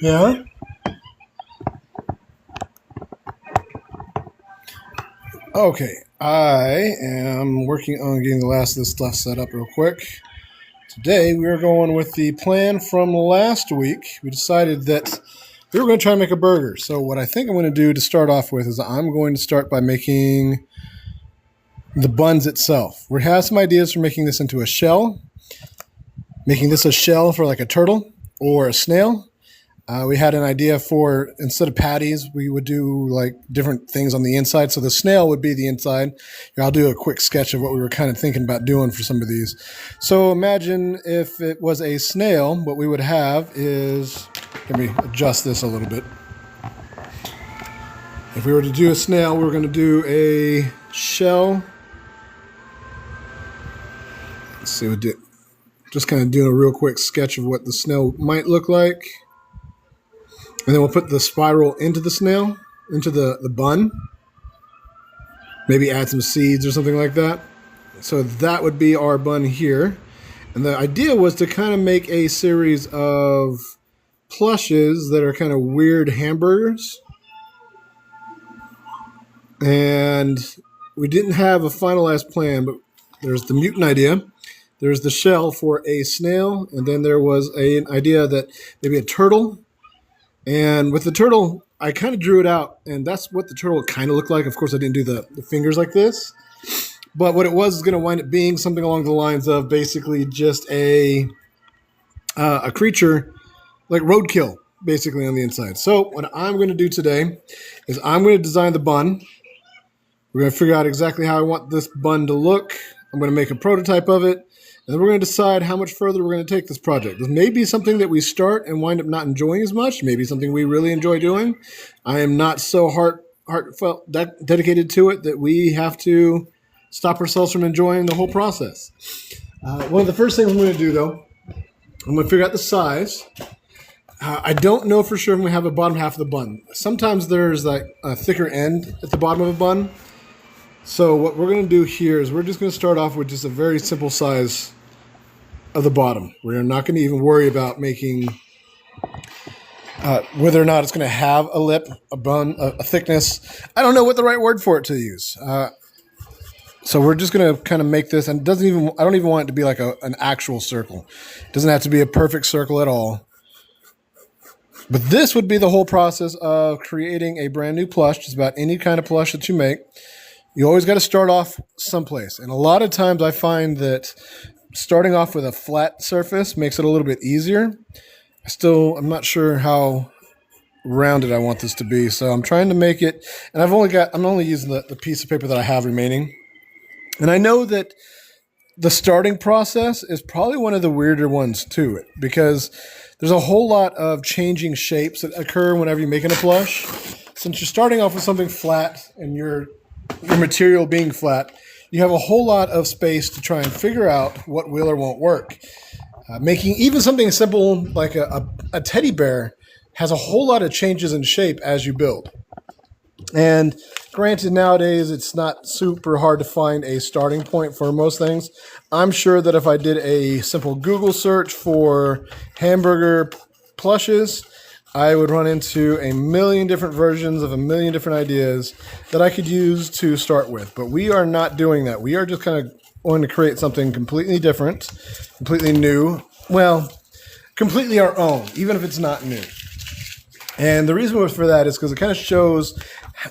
Yeah. Okay, I am working on getting the last of this stuff set up real quick. Today we are going with the plan from last week. We decided that we were going to try and make a burger. So what I think I'm going to do to start off with is I'm going to start by making the buns itself. We have some ideas for making this into a shell, making this a shell for like a turtle or a snail. We had an idea for, instead of patties, we would do like different things on the inside. So the snail would be the inside. Here, I'll do a quick sketch of what we were kind of thinking about doing for some of these. So imagine if it was a snail, what we would have is, let me adjust this a little bit. If we were to do a snail, we were going to do a shell. Let's see, we'll do, just kind of doing a real quick sketch of what the snail might look like. And then we'll put the spiral into the snail, into the bun. Maybe add some seeds or something like that. So that would be our bun here. And the idea was to kind of make a series of plushes that are kind of weird hamburgers. And we didn't have a finalized plan, but there's the mutant idea. There's the shell for a snail. And then there was an idea that maybe a turtle. And with the turtle, I kind of drew it out, and that's what the turtle kind of looked like. Of course, I didn't do the fingers like this. But what it was is going to wind up being something along the lines of basically just a creature, like roadkill, basically on the inside. So what I'm going to do today is I'm going to design the bun. We're going to figure out exactly how I want this bun to look. I'm going to make a prototype of it. And then we're going to decide how much further we're going to take this project. This may be something that we start and wind up not enjoying as much. Maybe something we really enjoy doing. I am not so heartfelt dedicated to it that we have to stop ourselves from enjoying the whole process. One of the first things I'm going to do, though, I'm going to figure out the size. I don't know for sure if we have a bottom half of the bun. Sometimes there's like a thicker end at the bottom of a bun. So what we're going to do here is we're just going to start off with just a very simple size of the bottom. We're not going to even worry about making whether or not it's going to have a lip, a bun, a thickness. I don't know what the right word for it to use. So we're just going to kind of make this, and I don't even want it to be like an actual circle. It doesn't have to be a perfect circle at all. But this would be the whole process of creating a brand new plush, just about any kind of plush that you make. You always got to start off someplace. And a lot of times I find that starting off with a flat surface makes it a little bit easier. I'm not sure how rounded I want this to be. So I'm trying to make it, and I'm only using the piece of paper that I have remaining. And I know that the starting process is probably one of the weirder ones to it, because there's a whole lot of changing shapes that occur whenever you're making a plush. Since you're starting off with something flat and your material being flat, you have a whole lot of space to try and figure out what will or won't work. Making even something simple like a teddy bear has a whole lot of changes in shape as you build. And granted, nowadays it's not super hard to find a starting point for most things. I'm sure that if I did a simple Google search for hamburger plushes, I would run into a million different versions of a million different ideas that I could use to start with. But we are not doing that. We are just kind of going to create something completely different, completely new. Well, completely our own, even if it's not new. And the reason for that is because it kind of shows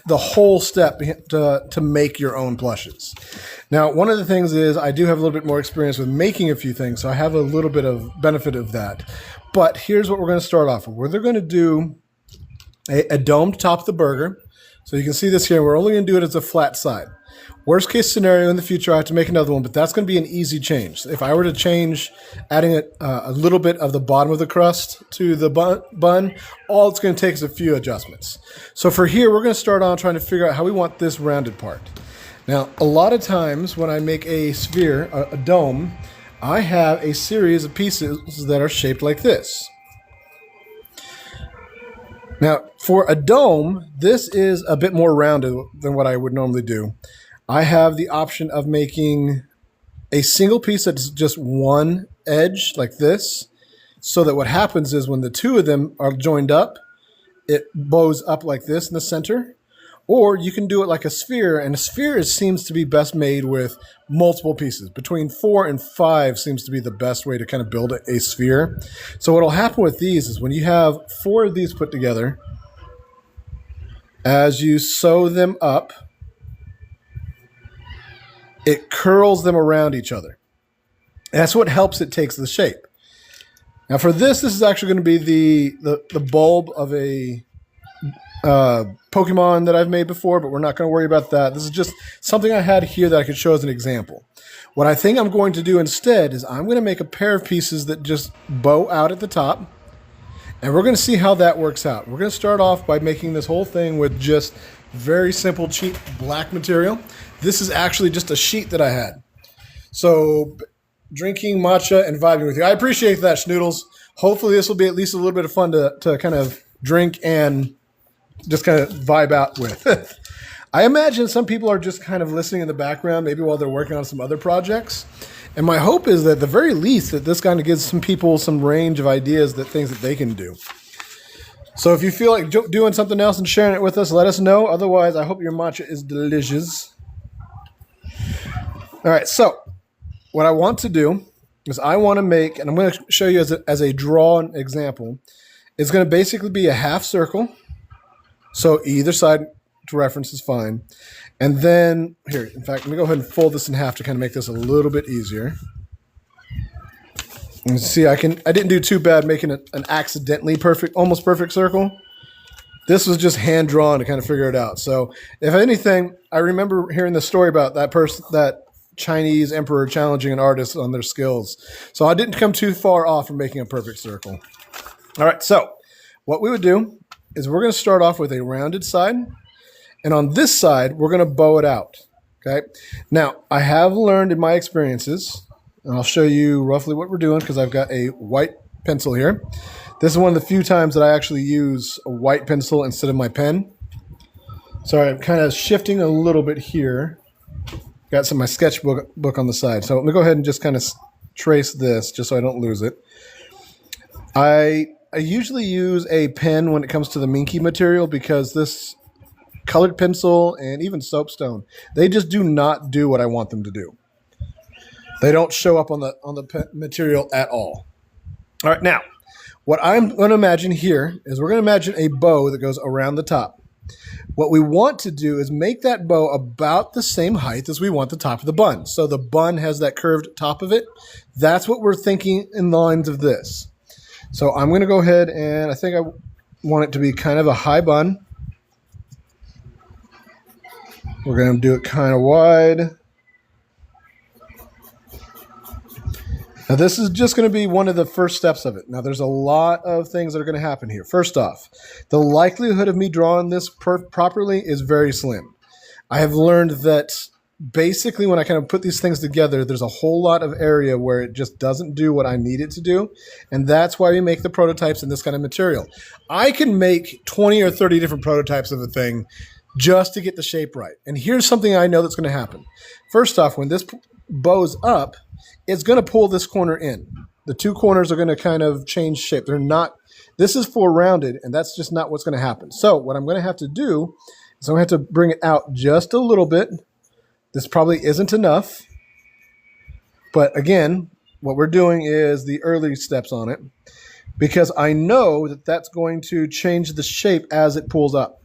the whole step to make your own plushes. Now, one of the things is I do have a little bit more experience with making a few things, so I have a little bit of benefit of that. But here's what we're going to start off with. We're going to do a domed top of the burger. So you can see this here. We're only going to do it as a flat side. Worst case scenario in the future, I have to make another one, but that's going to be an easy change. If I were to change, adding a little bit of the bottom of the crust to the bun, all it's going to take is a few adjustments. So for here, we're going to start on trying to figure out how we want this rounded part. Now, a lot of times when I make a sphere, a dome, I have a series of pieces that are shaped like this. Now, for a dome, this is a bit more rounded than what I would normally do. I have the option of making a single piece that's just one edge like this, so that what happens is when the two of them are joined up, it bows up like this in the center. Or you can do it like a sphere, and a sphere seems to be best made with multiple pieces. Between 4 and 5 seems to be the best way to kind of build a sphere. So what will happen with these is when you have 4 of these put together, as you sew them up, it curls them around each other. And that's what helps it takes the shape. Now for this is actually going to be the bulb of a Pokemon that I've made before, but we're not going to worry about that. This is just something I had here that I could show as an example. What I think I'm going to do instead is I'm going to make a pair of pieces that just bow out at the top, and we're going to see how that works out. We're going to start off by making this whole thing with just very simple, cheap black material. This is actually just a sheet that I had. So drinking matcha and vibing with you. I appreciate that, Schnoodles. Hopefully this will be at least a little bit of fun to kind of drink and just kind of vibe out with. I imagine some people are just kind of listening in the background, maybe while they're working on some other projects. And my hope is that at the very least that this kind of gives some people some range of ideas, that things that they can do. So if you feel like doing something else and sharing it with us, let us know. Otherwise, I hope your matcha is delicious. All right, so what I want to do is I want to make, and I'm going to show you as a drawn example, it's going to basically be a half circle. So either side to reference is fine. And then, here, in fact, let me go ahead and fold this in half to kind of make this a little bit easier. And see, I didn't do too bad making it an accidentally perfect, almost perfect circle. This was just hand drawn to kind of figure it out. So if anything, I remember hearing the story about that Chinese emperor challenging an artist on their skills. So I didn't come too far off from making a perfect circle. All right, so what we would do is we're going to start off with a rounded side. And on this side, we're going to bow it out. Okay. Now, I have learned in my experiences, and I'll show you roughly what we're doing because I've got a white pencil here. This is one of the few times that I actually use a white pencil instead of my pen. Sorry, I'm kind of shifting a little bit here. Got some of my sketchbook on the side. So let me go ahead and just kind of trace this just so I don't lose it. I usually use a pen when it comes to the minky material because this colored pencil and even soapstone, they just do not do what I want them to do. They don't show up on the material at all. All right, now, what I'm going to imagine here is we're going to imagine a bow that goes around the top. What we want to do is make that bow about the same height as we want the top of the bun. So the bun has that curved top of it. That's what we're thinking in the lines of this. So I'm going to go ahead and I think I want it to be kind of a high bun. We're going to do it kind of wide. Now this is just going to be one of the first steps of it. Now there's a lot of things that are going to happen here. First off, the likelihood of me drawing this properly is very slim. I have learned that basically when I kind of put these things together, there's a whole lot of area where it just doesn't do what I need it to do. And that's why we make the prototypes in this kind of material. I can make 20 or 30 different prototypes of a thing just to get the shape right. And here's something I know that's going to happen. First off, when this bows up, it's going to pull this corner in. The two corners are going to kind of change shape. They're not, this is for rounded, and that's just not what's going to happen. So what I'm going to have to do is I'm going to have to bring it out just a little bit. This probably isn't enough. But again, what we're doing is the early steps on it because I know that that's going to change the shape as it pulls up.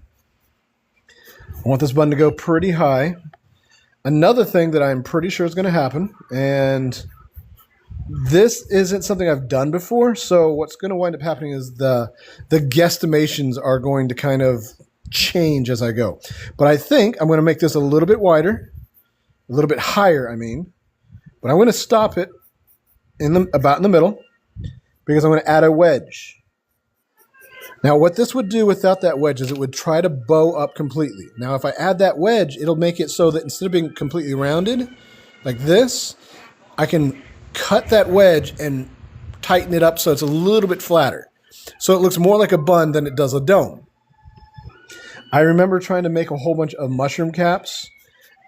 I want this button to go pretty high. Another thing that I'm pretty sure is going to happen, and this isn't something I've done before, so what's going to wind up happening is the guesstimations are going to kind of change as I go. But I think I'm going to make this a little bit wider, a little bit higher, I mean. But I'm going to stop it about in the middle because I'm going to add a wedge. Now, what this would do without that wedge is it would try to bow up completely. Now, if I add that wedge, it'll make it so that instead of being completely rounded, like this, I can cut that wedge and tighten it up so it's a little bit flatter. So it looks more like a bun than it does a dome. I remember trying to make a whole bunch of mushroom caps,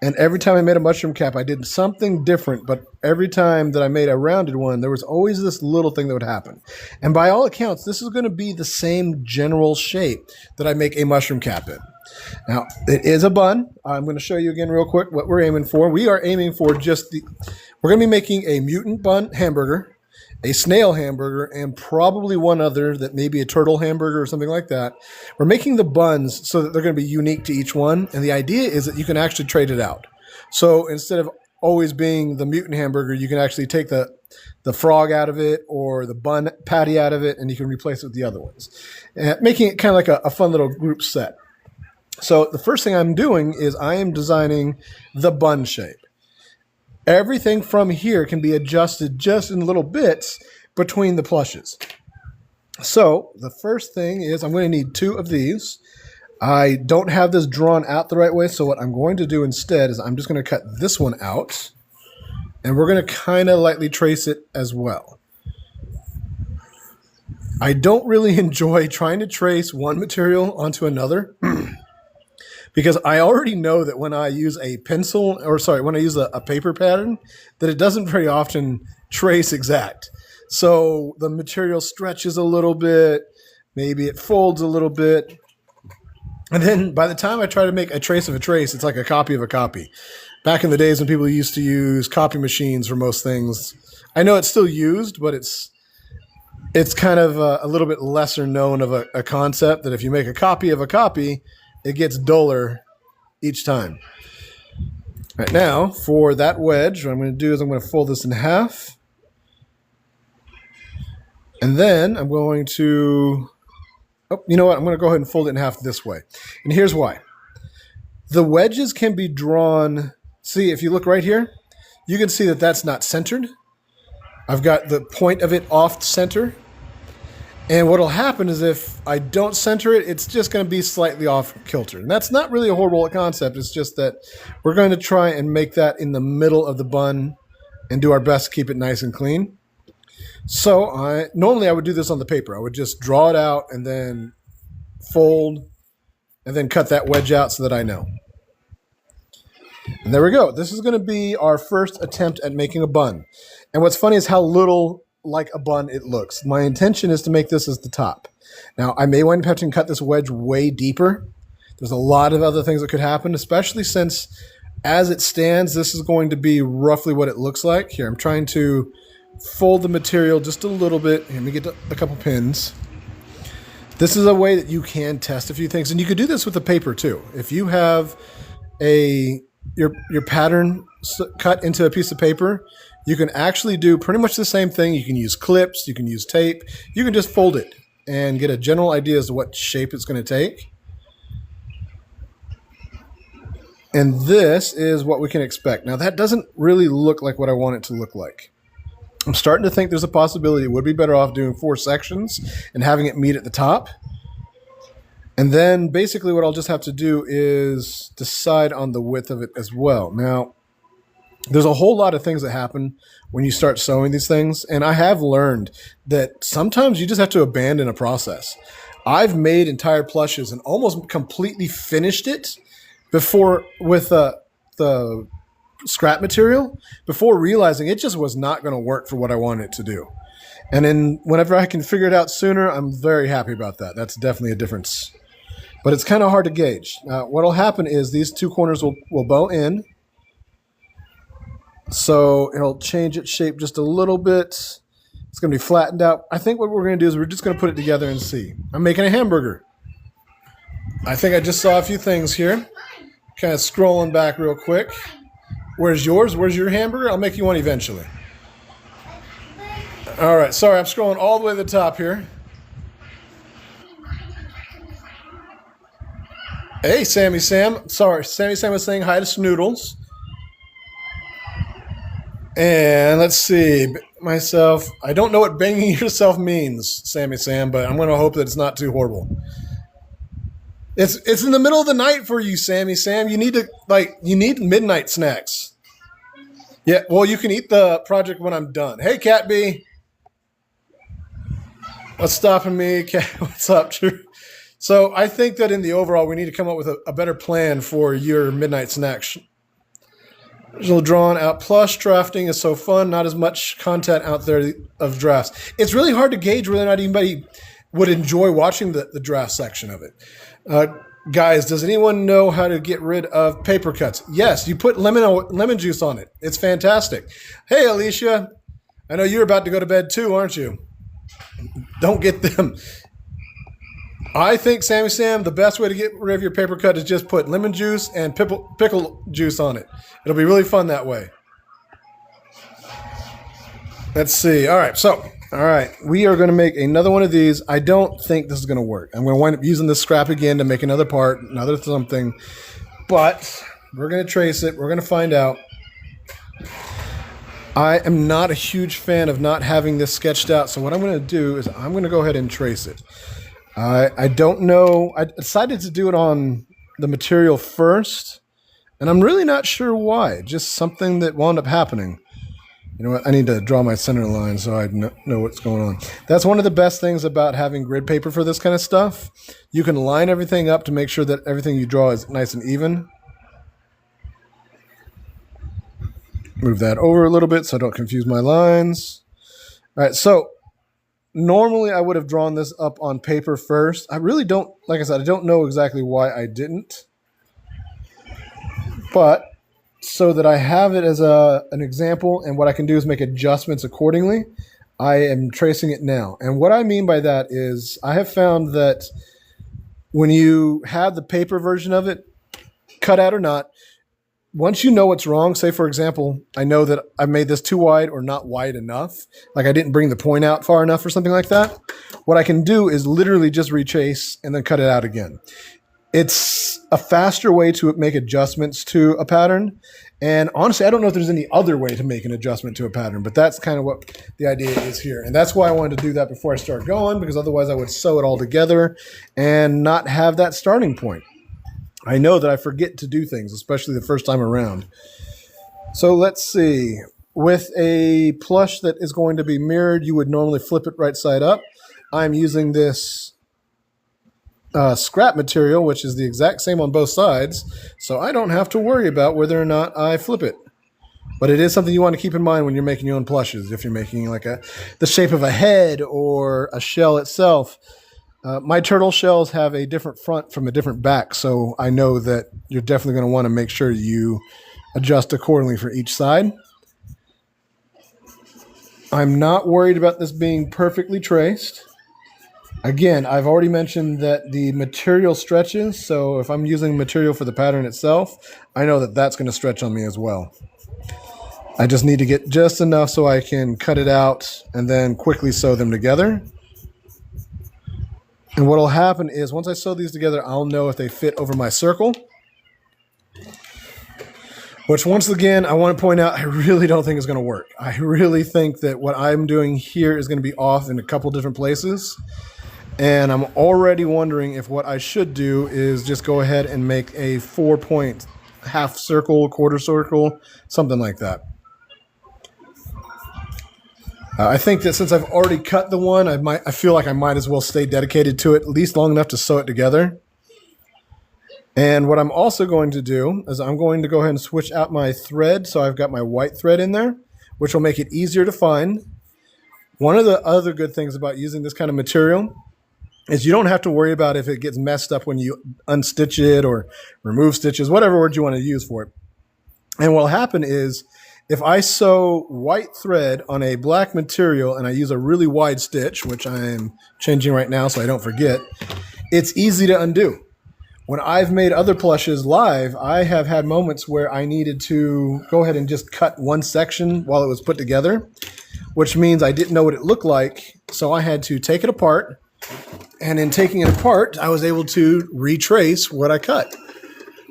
And every time I made a mushroom cap, I did something different. But every time that I made a rounded one, there was always this little thing that would happen. And by all accounts, this is going to be the same general shape that I make a mushroom cap in. Now, it is a bun. I'm going to show you again real quick what we're aiming for. We are aiming for we're going to be making a mutant bun hamburger, a snail hamburger, and probably one other that may be a turtle hamburger or something like that. We're making the buns so that they're going to be unique to each one. And the idea is that you can actually trade it out. So instead of always being the mutant hamburger, you can actually take the frog out of it or the bun patty out of it, and you can replace it with the other ones, making it kind of like a fun little group set. So the first thing I'm doing is I am designing the bun shape. Everything from here can be adjusted just in little bits between the plushes. So the first thing is I'm going to need 2 of these. I don't have this drawn out the right way, so what I'm going to do instead is I'm just going to cut this one out, and we're going to kind of lightly trace it as well. I don't really enjoy trying to trace one material onto another because I already know that when I use a when I use a paper pattern, that it doesn't very often trace exact. So the material stretches a little bit, maybe it folds a little bit. And then by the time I try to make a trace of a trace, it's like a copy of a copy. Back in the days when people used to use copy machines for most things, I know it's still used, but it's kind of a little bit lesser known of a concept that if you make a copy of a copy, it gets duller each time. Right now, for that wedge, what I'm going to do is I'm going to fold this in half. And then I'm going to... Oh, you know what? I'm going to go ahead and fold it in half this way. And here's why. The wedges can be drawn... See, if you look right here, you can see that that's not centered. I've got the point of it off center. And what will happen is if I don't center it, it's just going to be slightly off kilter. And that's not really a horrible concept. It's just that we're going to try and make that in the middle of the bun and do our best to keep it nice and clean. So normally I would do this on the paper. I would just draw it out and then fold and then cut that wedge out so that I know. And there we go. This is going to be our first attempt at making a bun. And what's funny is how little like a bun it looks. My intention is to make this as the top. Now, I may wind up having to cut this wedge way deeper. There's a lot of other things that could happen, especially since as it stands, this is going to be roughly what it looks like. Here, I'm trying to fold the material just a little bit. Let me get a couple pins. This is a way that you can test a few things. And you could do this with the paper too. If you have your pattern cut into a piece of paper, you can actually do pretty much the same thing. You can use clips, you can use tape, you can just fold it and get a general idea as to what shape it's going to take. And this is what we can expect. Now that doesn't really look like what I want it to look like. I'm starting to think there's a possibility it would be better off doing 4 sections and having it meet at the top. And then basically what I'll just have to do is decide on the width of it as well. Now, there's a whole lot of things that happen when you start sewing these things. And I have learned that sometimes you just have to abandon a process. I've made entire plushes and almost completely finished it before with the scrap material before realizing it just was not going to work for what I wanted it to do. And then whenever I can figure it out sooner, I'm very happy about that. That's definitely a difference. But it's kind of hard to gauge. What will happen is these 2 corners will bow in. So it'll change its shape just a little bit. It's going to be flattened out. I think what we're going to do is we're just going to put it together and see. I'm making a hamburger. I think I just saw a few things here. Kind of scrolling back real quick. Where's yours? Where's your hamburger? I'll make you one eventually. All right. Sorry, I'm scrolling all the way to the top here. Hey, Sammy Sam. Sorry, Sammy Sam was saying hi to Snoodles. And let's see, myself. I don't know what banging yourself means, Sammy Sam, but I'm going to hope that it's not too horrible. It's in the middle of the night for you, Sammy Sam. You need midnight snacks. Yeah, well, you can eat the project when I'm done. Hey, Cat B. What's stopping me? Cat, what's up, Drew? So I think that in the overall, we need to come up with a better plan for your midnight snacks There's a little drawn out plush. Drafting is so fun. Not as much content out there of drafts. It's really hard to gauge whether or not anybody would enjoy watching the draft section of it. Guys, does anyone know how to get rid of paper cuts? Yes, you put lemon juice on it. It's fantastic. Hey, Alicia, I know you're about to go to bed too, aren't you? Don't get them. I think, Sammy Sam, the best way to get rid of your paper cut is just put lemon juice and pickle juice on it. It'll be really fun that way. Let's see. All right, we are going to make another one of these. I don't think this is going to work. I'm going to wind up using this scrap again to make another part, another something. But we're going to trace it. We're going to find out. I am not a huge fan of not having this sketched out. So what I'm going to do is I'm going to go ahead and trace it. I don't know. I decided to do it on the material first, and I'm really not sure why. Just something that wound up happening. You know what? I need to draw my center line so I know what's going on. That's one of the best things about having grid paper for this kind of stuff. You can line everything up to make sure that everything you draw is nice and even. Move that over a little bit so I don't confuse my lines. All right, so normally I would have drawn this up on paper first. I really don't, like I said, I don't know exactly why I didn't. But so that I have it as an example, and what I can do is make adjustments accordingly, I am tracing it now. And what I mean by that is I have found that when you have the paper version of it, cut out or not, once you know what's wrong, say, for example, I know that I made this too wide or not wide enough, like I didn't bring the point out far enough or something like that, what I can do is literally just retrace and then cut it out again. It's a faster way to make adjustments to a pattern. And honestly, I don't know if there's any other way to make an adjustment to a pattern, but that's kind of what the idea is here. And that's why I wanted to do that before I start going, because otherwise I would sew it all together and not have that starting point. I know that I forget to do things, especially the first time around. So let's see. With a plush that is going to be mirrored, you would normally flip it right side up. I'm using this scrap material, which is the exact same on both sides, so I don't have to worry about whether or not I flip it. But it is something you want to keep in mind when you're making your own plushes. If you're making like the shape of a head or a shell itself. My turtle shells have a different front from a different back, so I know that you're definitely going to want to make sure you adjust accordingly for each side. I'm not worried about this being perfectly traced. Again, I've already mentioned that the material stretches, so if I'm using material for the pattern itself, I know that that's going to stretch on me as well. I just need to get just enough so I can cut it out and then quickly sew them together. And what will happen is once I sew these together, I'll know if they fit over my circle. Which, once again, I want to point out, I really don't think is going to work. I really think that what I'm doing here is going to be off in a couple different places. And I'm already wondering if what I should do is just go ahead and make a 4-point half circle, quarter circle, something like that. I think that since I've already cut the one, I feel like I might as well stay dedicated to it at least long enough to sew it together. And what I'm also going to do is I'm going to go ahead and switch out my thread. So I've got my white thread in there, which will make it easier to find. One of the other good things about using this kind of material is you don't have to worry about if it gets messed up when you unstitch it or remove stitches, whatever word you want to use for it. And what will happen is if I sew white thread on a black material and I use a really wide stitch, which I'm changing right now so I don't forget, it's easy to undo. When I've made other plushes live, I have had moments where I needed to go ahead and just cut one section while it was put together, which means I didn't know what it looked like. So I had to take it apart. And in taking it apart, I was able to retrace what I cut.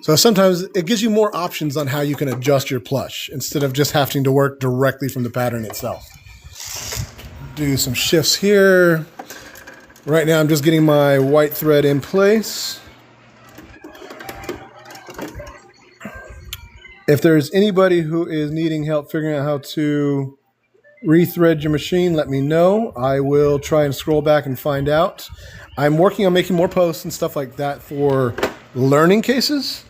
So sometimes it gives you more options on how you can adjust your plush instead of just having to work directly from the pattern itself. Do some shifts here. Right now I'm just getting my white thread in place. If there's anybody who is needing help figuring out how to rethread your machine, let me know. I will try and scroll back and find out. I'm working on making more posts and stuff like that for learning cases.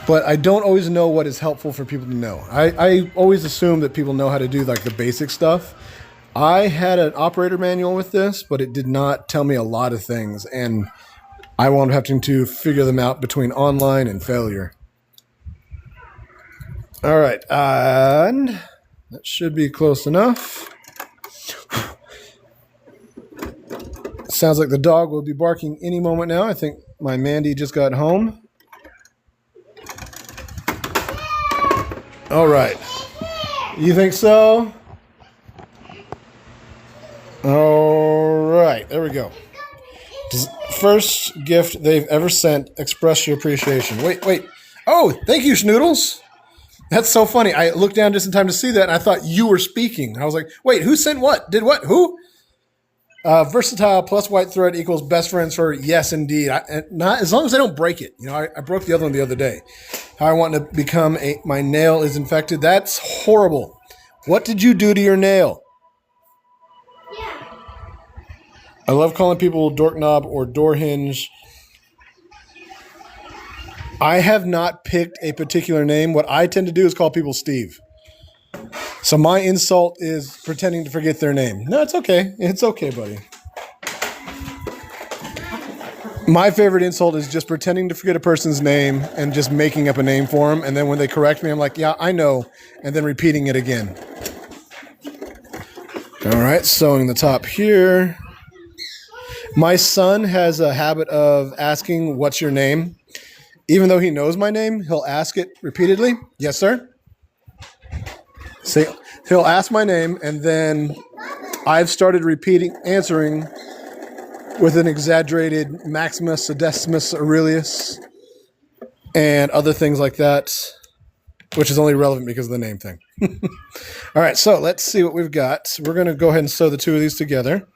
but I don't always know what is helpful for people to know. I always assume that people know how to do like the basic stuff. I had an operator manual with this, but it did not tell me a lot of things, and I wound up having to figure them out between online and failure. All right, and that should be close enough. Sounds like the dog will be barking any moment now. I think my Mandy just got home. All right. You think so? All right. There we go. First gift they've ever sent. Express your appreciation. Wait. Oh, thank you, Schnoodles. That's so funny. I looked down just in time to see that, and I thought you were speaking. I was like, wait, who sent what? Did what? Who? Versatile plus white thread equals best friends for yes, indeed. Not as long as I don't break it. You know, I broke the other one the other day. How I want to become my nail is infected. That's horrible. What did you do to your nail? Yeah. I love calling people dork knob or door hinge. I have not picked a particular name. What I tend to do is call people Steve. So my insult is pretending to forget their name. No, it's okay. It's okay, buddy. My favorite insult is just pretending to forget a person's name and just making up a name for them. And then when they correct me, I'm like, yeah, I know. And then repeating it again. All right, sewing the top here. My son has a habit of asking, what's your name? Even though he knows my name, he'll ask it repeatedly. Yes, sir? See, he'll ask my name, and then I've started answering with an exaggerated Maximus, Decimus, Aurelius, and other things like that, which is only relevant because of the name thing. All right, so let's see what we've got. We're going to go ahead and sew the two of these together.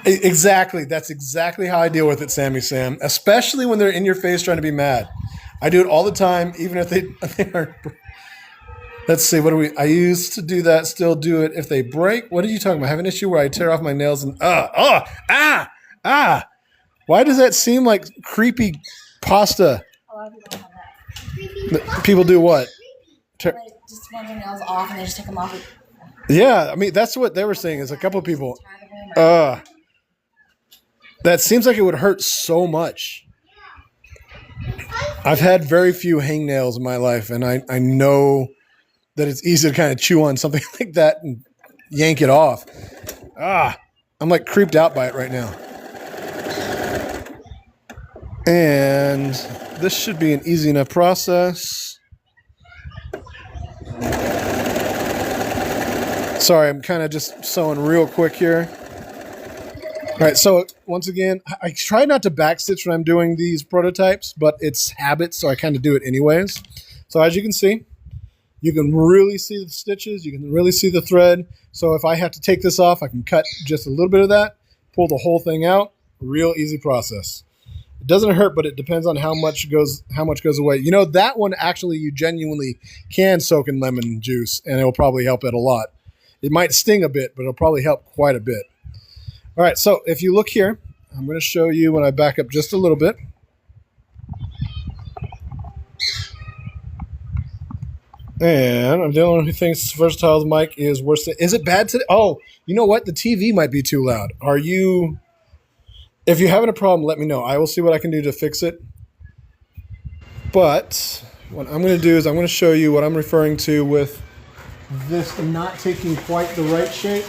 Exactly. That's exactly how I deal with it, Sammy Sam, especially when they're in your face trying to be mad. I do it all the time, even if they are. Let's see. I used to do that. Still do it if they break. What are you talking about? I have an issue where I tear off my nails and Why does that seem like creepy pasta? A lot of people have that. People do what? They just want their nails off and they just take them off. Yeah, I mean that's what they were saying. Is a couple of people. That seems like it would hurt so much. I've had very few hangnails in my life, and I know that it's easy to kind of chew on something like that and yank it off. I'm like creeped out by it right now. And this should be an easy enough process. Sorry, I'm kind of just sewing real quick here. All right, so once again, I try not to backstitch when I'm doing these prototypes, but it's habit, so I kind of do it anyways. So as you can see, you can really see the stitches. You can really see the thread. So if I have to take this off, I can cut just a little bit of that, pull the whole thing out. Real easy process. It doesn't hurt, but it depends on how much goes away. You know, that one actually you genuinely can soak in lemon juice, and it will probably help it a lot. It might sting a bit, but it'll probably help quite a bit. All right, so if you look here, I'm going to show you when I back up just a little bit. And I'm the only one who thinks Versatile's mic is worse than... Is it bad today? Oh, you know what? The TV might be too loud. If you're having a problem, let me know. I will see what I can do to fix it. But what I'm going to do is I'm going to show you what I'm referring to with this not taking quite the right shape.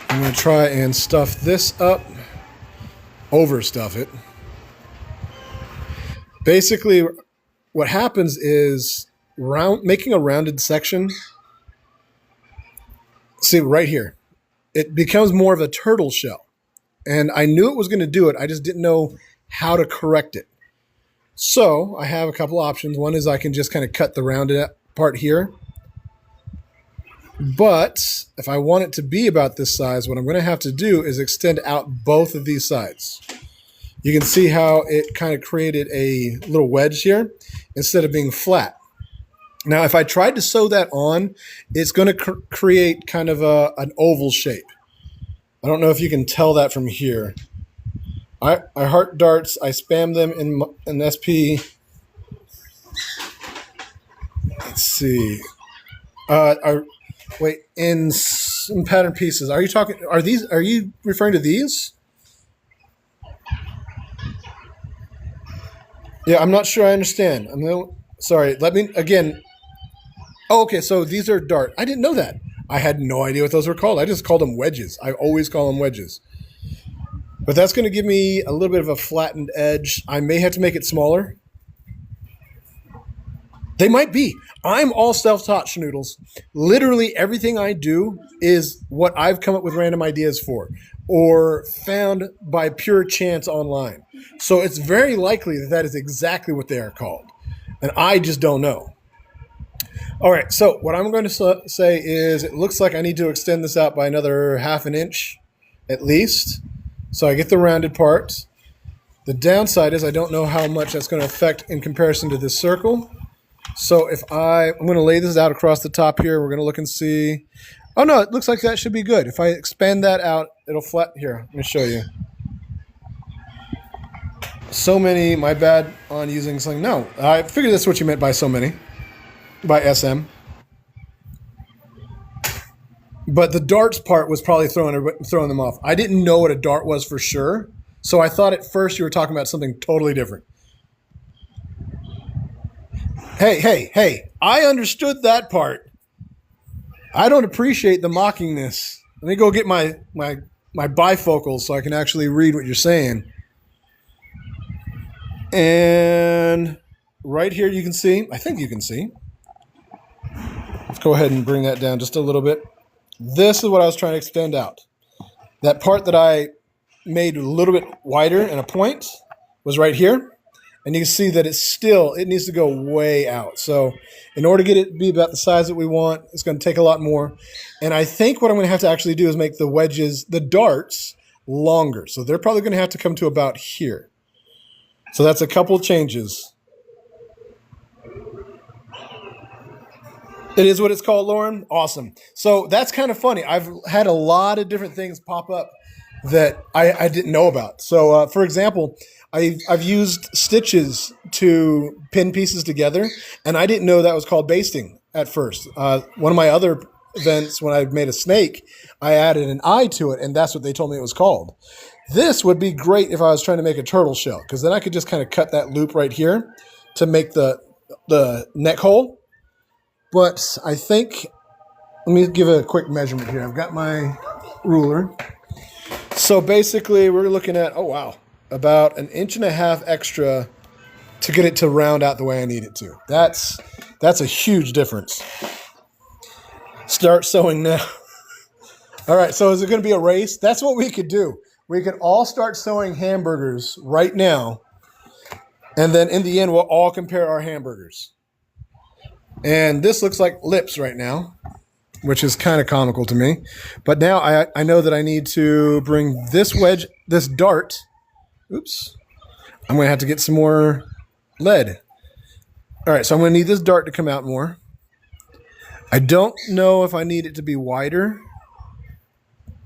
I'm going to try and stuff this up, overstuff it. Basically, what happens is making a rounded section. See, right here, it becomes more of a turtle shell. And I knew it was going to do it. I just didn't know how to correct it. So I have a couple options. One is I can just kind of cut the rounded part here. But if I want it to be about this size, what I'm going to have to do is extend out both of these sides. You can see how it kind of created a little wedge here instead of being flat. Now, if I tried to sew that on, it's going to create kind of an oval shape. I don't know if you can tell that from here. I heart darts. I spam them in SP. Let's see. Wait, in some pattern pieces. Are you talking? Are you referring to these? Yeah, I'm not sure I understand. Sorry. Let me again. Oh, okay. So these are dart. I didn't know that. I had no idea what those were called. I just called them wedges. I always call them wedges. But that's going to give me a little bit of a flattened edge. I may have to make it smaller. They might be. I'm all self-taught, schnoodles. Literally everything I do is what I've come up with random ideas for or found by pure chance online. So it's very likely that that is exactly what they are called. And I just don't know. All right, so what I'm going to say is it looks like I need to extend this out by another half an inch at least. So I get the rounded part. The downside is I don't know how much that's going to affect in comparison to this circle. So I'm going to lay this out across the top here. We're going to look and see. Oh, no, it looks like that should be good. If I expand that out, it'll flat. Here, let me show you. So many, my bad on using something. No, I figured that's what you meant by so many, by SM. But the darts part was probably throwing them off. I didn't know what a dart was for sure. So I thought at first you were talking about something totally different. Hey, I understood that part. I don't appreciate the mockingness. Let me go get my bifocals so I can actually read what you're saying. And right here you can see, I think you can see. Let's go ahead and bring that down just a little bit. This is what I was trying to extend out. That part that I made a little bit wider and a point was right here. And you can see that it needs to go way out. So in order to get it to be about the size that we want, it's going to take a lot more. And I think what I'm going to have to actually do is make the wedges, the darts, longer. So they're probably going to have to come to about here. So that's a couple changes. It is what it's called, Lauren? Awesome. So that's kind of funny. I've had a lot of different things pop up that I didn't know about. So, for example, I've used stitches to pin pieces together, and I didn't know that was called basting at first. One of my other events, when I made a snake, I added an eye to it, and that's what they told me it was called. This would be great if I was trying to make a turtle shell, because then I could just kind of cut that loop right here to make the neck hole. But I think, let me give a quick measurement here. I've got my ruler. So basically we're looking at, oh wow, about 1.5 inches extra to get it to round out the way I need it to. That's a huge difference. Start sewing now. All right, so is it going to be a race? That's what we could do. We could all start sewing hamburgers right now, and then in the end we'll all compare our hamburgers. And this looks like lips right now, which is kind of comical to me. But now I know that I need to bring this dart. Oops. I'm going to have to get some more lead. All right, so I'm going to need this dart to come out more. I don't know if I need it to be wider.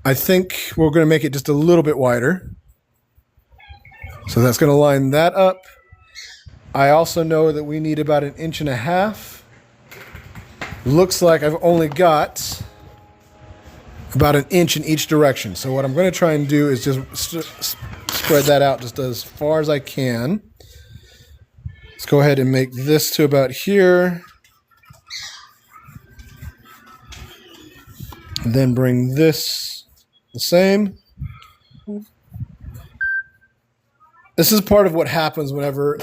I think we're going to make it just a little bit wider. So that's going to line that up. I also know that we need about 1.5 inches. Looks like I've only got about 1 inch in each direction. So what I'm going to try and do is just spread that out just as far as I can. Let's go ahead and make this to about here. And then bring this the same. This is part of what happens whenever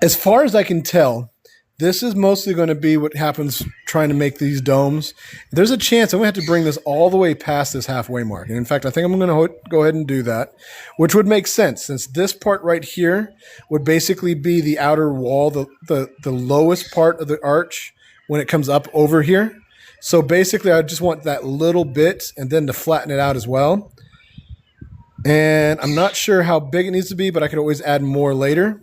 as far as I can tell, this is mostly going to be what happens trying to make these domes. There's a chance I'm going to have to bring this all the way past this halfway mark. And in fact, I think I'm going to go ahead and do that, which would make sense since this part right here would basically be the outer wall, the lowest part of the arch when it comes up over here. So basically, I just want that little bit and then to flatten it out as well. And I'm not sure how big it needs to be, but I could always add more later.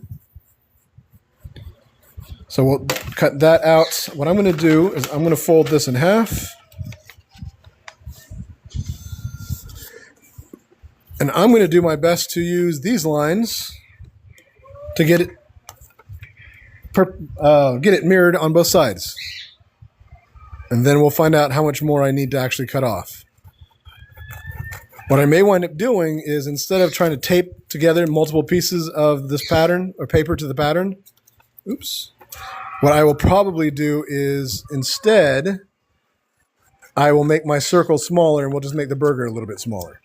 So we'll cut that out. What I'm going to do is I'm going to fold this in half. And I'm going to do my best to use these lines to get it mirrored on both sides. And then we'll find out how much more I need to actually cut off. What I may wind up doing is, instead of trying to tape together multiple pieces of this pattern or paper to the pattern, what I will probably do is, instead, I will make my circle smaller and we'll just make the burger a little bit smaller.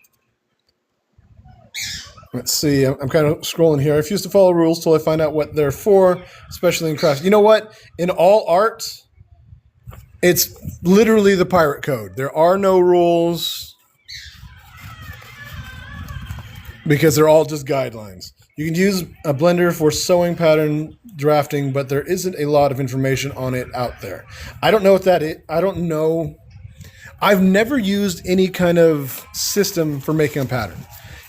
Let's see, I'm kind of scrolling here. I refuse to follow rules till I find out what they're for, especially in crafts. You know what? In all art, it's literally the pirate code. There are no rules because they're all just guidelines. You can use a blender for sewing pattern drafting, but there isn't a lot of information on it out there. I don't know what that is. I don't know. I've never used any kind of system for making a pattern.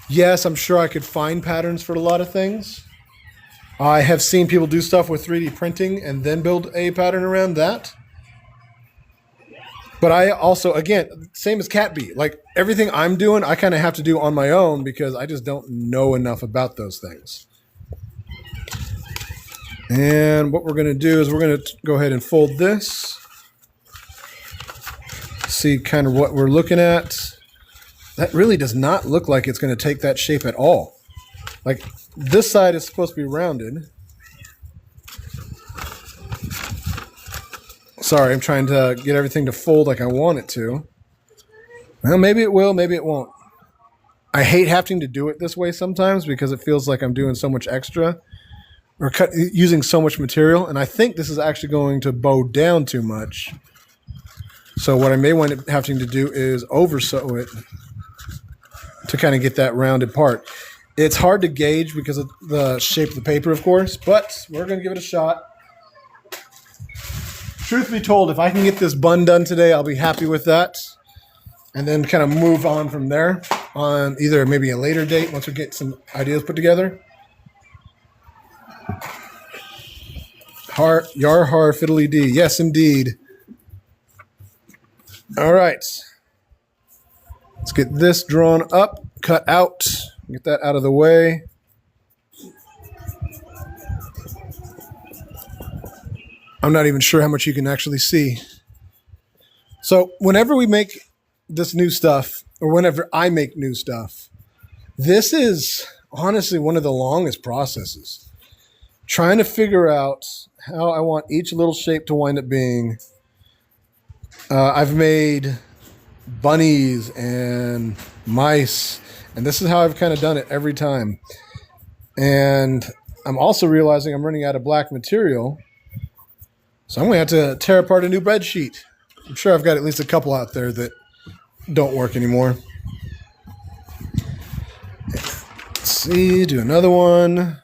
Yes, I'm sure I could find patterns for a lot of things. I have seen people do stuff with 3D printing and then build a pattern around that. But I also, again, same as Cat Bee. Like, everything I'm doing, I kind of have to do on my own because I just don't know enough about those things. And what we're going to do is we're going to go ahead and fold this. See kind of what we're looking at. That really does not look like it's going to take that shape at all. Like, this side is supposed to be rounded. Sorry, I'm trying to get everything to fold like I want it to. Well, maybe it will, maybe it won't. I hate having to do it this way sometimes because it feels like I'm doing so much extra or using so much material. And I think this is actually going to bow down too much. So what I may wind up having to do is over-sew it to kind of get that rounded part. It's hard to gauge because of the shape of the paper, of course, but we're going to give it a shot. Truth be told, if I can get this bun done today, I'll be happy with that. And then kind of move on from there on either maybe a later date once we get some ideas put together. Yar har fiddly dee. Yes, indeed. All right. Let's get this drawn up, cut out, get that out of the way. I'm not even sure how much you can actually see. So whenever we make this new stuff, or whenever I make new stuff, this is honestly one of the longest processes. Trying to figure out how I want each little shape to wind up being. I've made bunnies and mice, and this is how I've kind of done it every time. And I'm also realizing I'm running out of black material, so I'm going to have to tear apart a new bread sheet. I'm sure I've got at least a couple out there that don't work anymore. Let's see, do another one.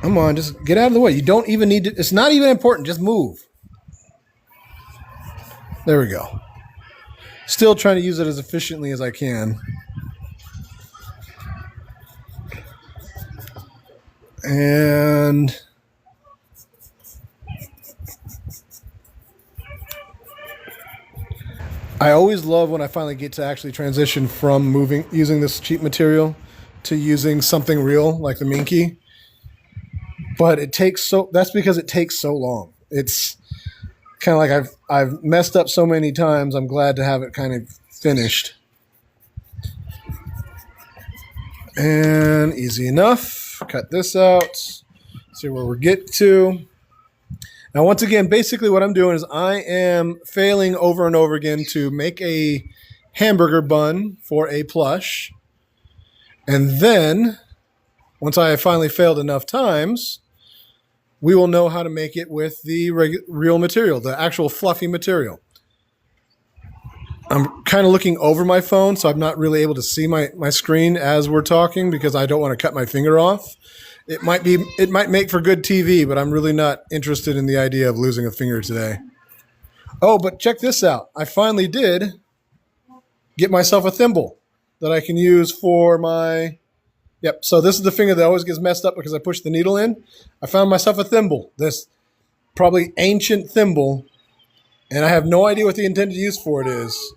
Come on, just get out of the way. You don't even need to, it's not even important, just move. There we go. Still trying to use it as efficiently as I can. And I always love when I finally get to actually transition from using this cheap material to using something real like the Minky. But that's because it takes so long. It's kind of like I've messed up so many times. I'm glad to have it kind of finished. And easy enough. Cut this out. See where we're getting to. Now, once again, basically what I'm doing is I am failing over and over again to make a hamburger bun for a plush. And then, once I have finally failed enough times, we will know how to make it with the real material, the actual fluffy material. I'm kind of looking over my phone, so I'm not really able to see my screen as we're talking because I don't want to cut my finger off. It might make for good TV, but I'm really not interested in the idea of losing a finger today. Oh, but check this out. I finally did get myself a thimble that I can use for my... Yep, so this is the finger that always gets messed up because I pushed the needle in. I found myself a thimble, this probably ancient thimble, and I have no idea what the intended use for it is.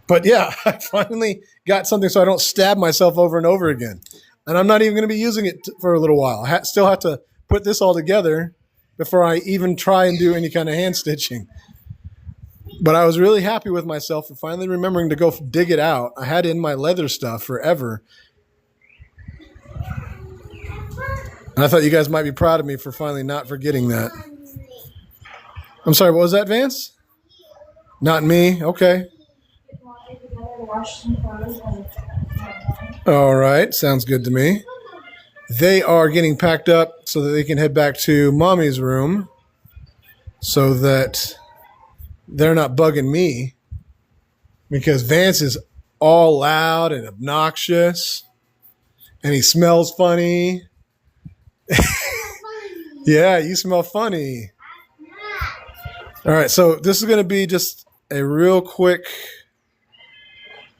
But yeah, I finally got something so I don't stab myself over and over again. And I'm not even going to be using it for a little while. I still have to put this all together before I even try and do any kind of hand stitching. But I was really happy with myself for finally remembering to go dig it out. I had it in my leather stuff forever. And I thought you guys might be proud of me for finally not forgetting that. I'm sorry, what was that, Vance? Not me? Okay. All right, sounds good to me. They are getting packed up so that they can head back to Mommy's room so that they're not bugging me because Vance is all loud and obnoxious and he smells funny. Yeah, you smell funny. All right, so this is going to be just a real quick.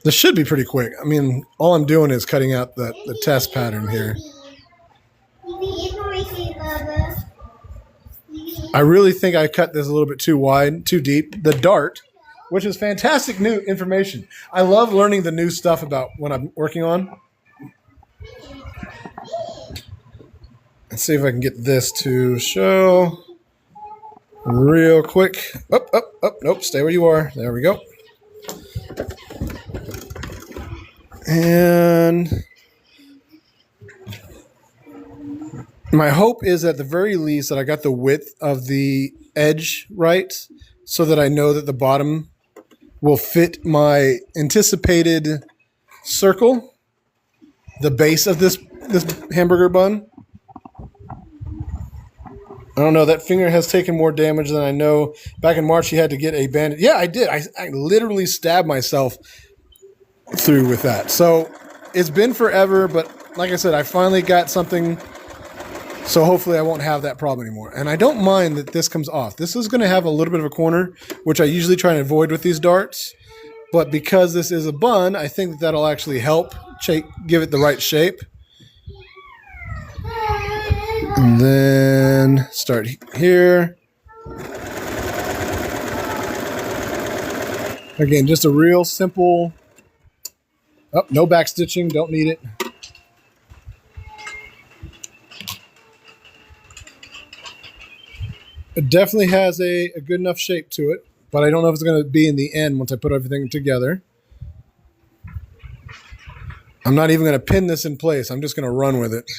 This should be pretty quick. I mean, all I'm doing is cutting out the test pattern here. I really think I cut this a little bit too wide, too deep. The dart, which is fantastic new information. I love learning the new stuff about what I'm working on. Let's see if I can get this to show real quick. Nope, stay where you are. There we go. And my hope is at the very least that I got the width of the edge right so that I know that the bottom will fit my anticipated circle, the base of this hamburger bun. I don't know. That finger has taken more damage than I know. Back in March, he had to get a bandage. Yeah, I did. I literally stabbed myself through with that. So it's been forever, but like I said, I finally got something. So hopefully I won't have that problem anymore. And I don't mind that this comes off. This is going to have a little bit of a corner, which I usually try and avoid with these darts. But because this is a bun, I think that'll actually help give it the right shape. And then start here. Again, just a real simple. Oh, no back stitching. Don't need it. It definitely has a good enough shape to it, but I don't know if it's going to be in the end once I put everything together. I'm not even going to pin this in place. I'm just going to run with it.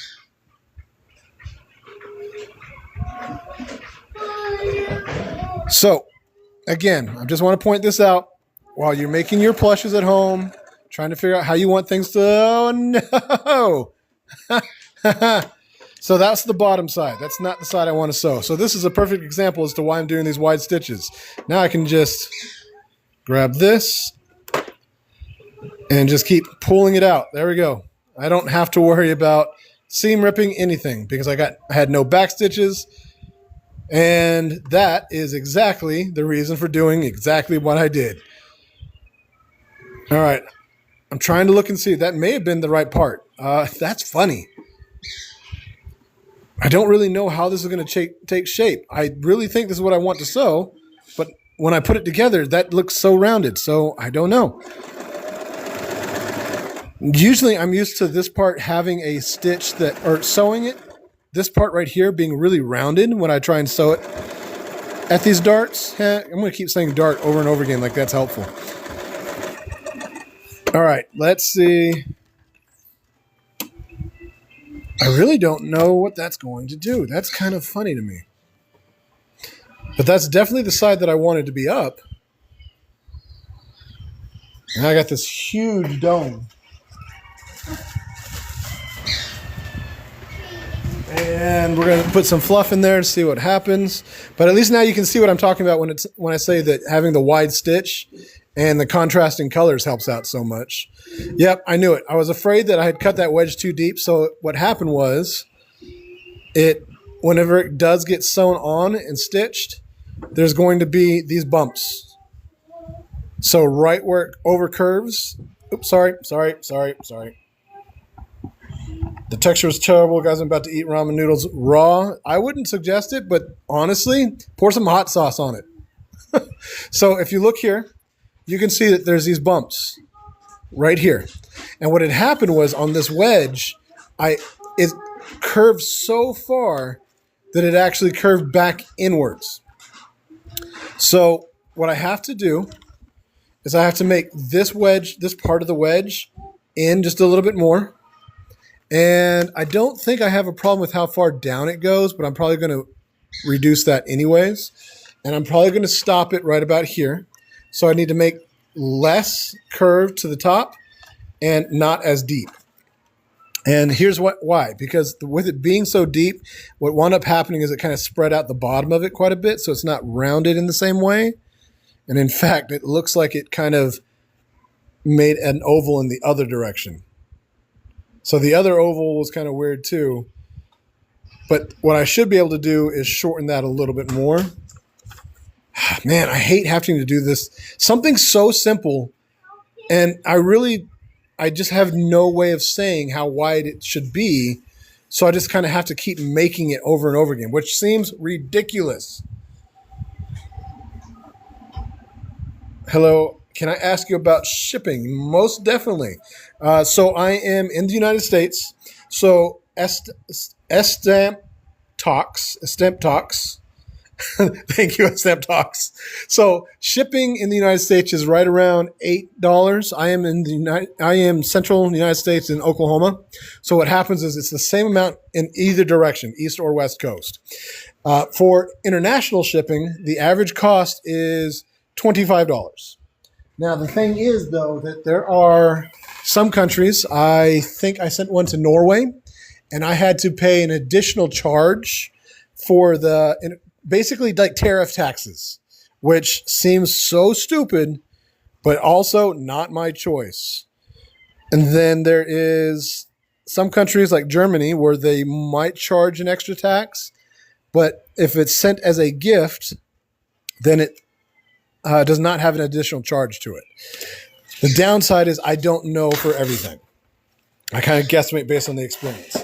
So, again, I just want to point this out. While you're making your plushes at home, trying to figure out how you want things to... Oh, no! So that's the bottom side. That's not the side I want to sew. So this is a perfect example as to why I'm doing these wide stitches. Now I can just grab this and just keep pulling it out. There we go. I don't have to worry about seam ripping anything because I had no back stitches. And that is exactly the reason for doing exactly what I did. All right. I'm trying to look and see. That may have been the right part. That's funny. I don't really know how this is going to take shape. I really think this is what I want to sew, but when I put it together, that looks so rounded. So I don't know. Usually I'm used to this part having a stitch or sewing it, this part right here being really rounded when I try and sew it at these darts. I'm going to keep saying dart over and over again like that's helpful. All right, let's see. I really don't know what that's going to do. That's kind of funny to me. But that's definitely the side that I wanted to be up. And I got this huge dome. And we're going to put some fluff in there to see what happens. But at least now you can see what I'm talking about when I say that having the wide stitch and the contrasting colors helps out so much. Yep, I knew it. I was afraid that I had cut that wedge too deep. So what happened was, whenever it does get sewn on and stitched, there's going to be these bumps. So right where it over curves. Oops, sorry. The texture is terrible. Guys, I'm about to eat ramen noodles raw. I wouldn't suggest it, but honestly, pour some hot sauce on it. So if you look here, you can see that there's these bumps right here. And what had happened was on this wedge, it curved so far that it actually curved back inwards. So what I have to do is I have to make this wedge, this part of the wedge, in just a little bit more. And I don't think I have a problem with how far down it goes, but I'm probably going to reduce that anyways. And I'm probably going to stop it right about here. So I need to make less curve to the top and not as deep. And here's why. Because with it being so deep, what wound up happening is it kind of spread out the bottom of it quite a bit, so it's not rounded in the same way. And in fact, it looks like it kind of made an oval in the other direction. So the other oval was kind of weird too. But what I should be able to do is shorten that a little bit more. Man, I hate having to do this. Something so simple, and I just have no way of saying how wide it should be. So I just kind of have to keep making it over and over again, which seems ridiculous. Hello, can I ask you about shipping? Most definitely. So I am in the United States. So Stamp Talks. Thank you, Stamp Talks. So shipping in the United States is right around $8. I am central United States in Oklahoma. So what happens is it's the same amount in either direction, east or west coast. For international shipping, the average cost is $25. Now the thing is, though, that there are some countries. I think I sent one to Norway, and I had to pay an additional charge for basically like tariff taxes, which seems so stupid, but also not my choice. And then there is some countries like Germany where they might charge an extra tax, but if it's sent as a gift, then it does not have an additional charge to it. The downside is I don't know for everything. I kind of guesstimate based on the experience.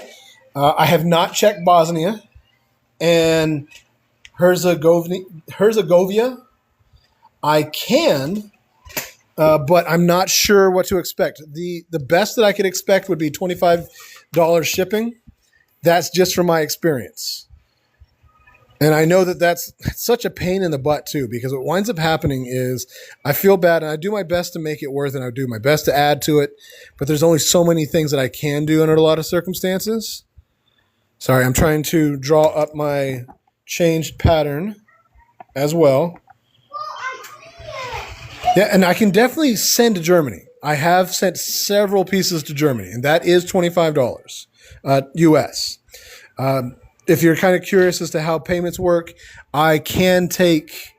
I have not checked Bosnia and Herzegovina. I can, but I'm not sure what to expect. The best that I could expect would be $25 shipping. That's just from my experience. And I know that that's such a pain in the butt too, because what winds up happening is I feel bad and I do my best to make it worth it. And I do my best to add to it, but there's only so many things that I can do under a lot of circumstances. Sorry, I'm trying to draw up my changed pattern as well. Yeah, and I can definitely send to Germany. I have sent several pieces to Germany, and that is $25 US. If you're kind of curious as to how payments work, I can take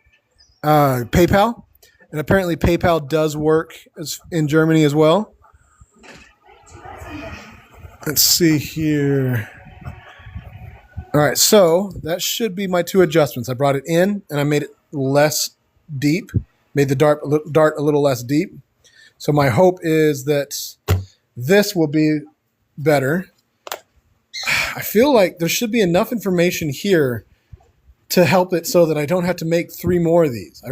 PayPal, and apparently PayPal does work in Germany as well. Let's see here. All right, so that should be my two adjustments. I brought it in, and I made it less deep, made the dart a little less deep. So my hope is that this will be better. I feel like there should be enough information here to help it so that I don't have to make 3 more of these.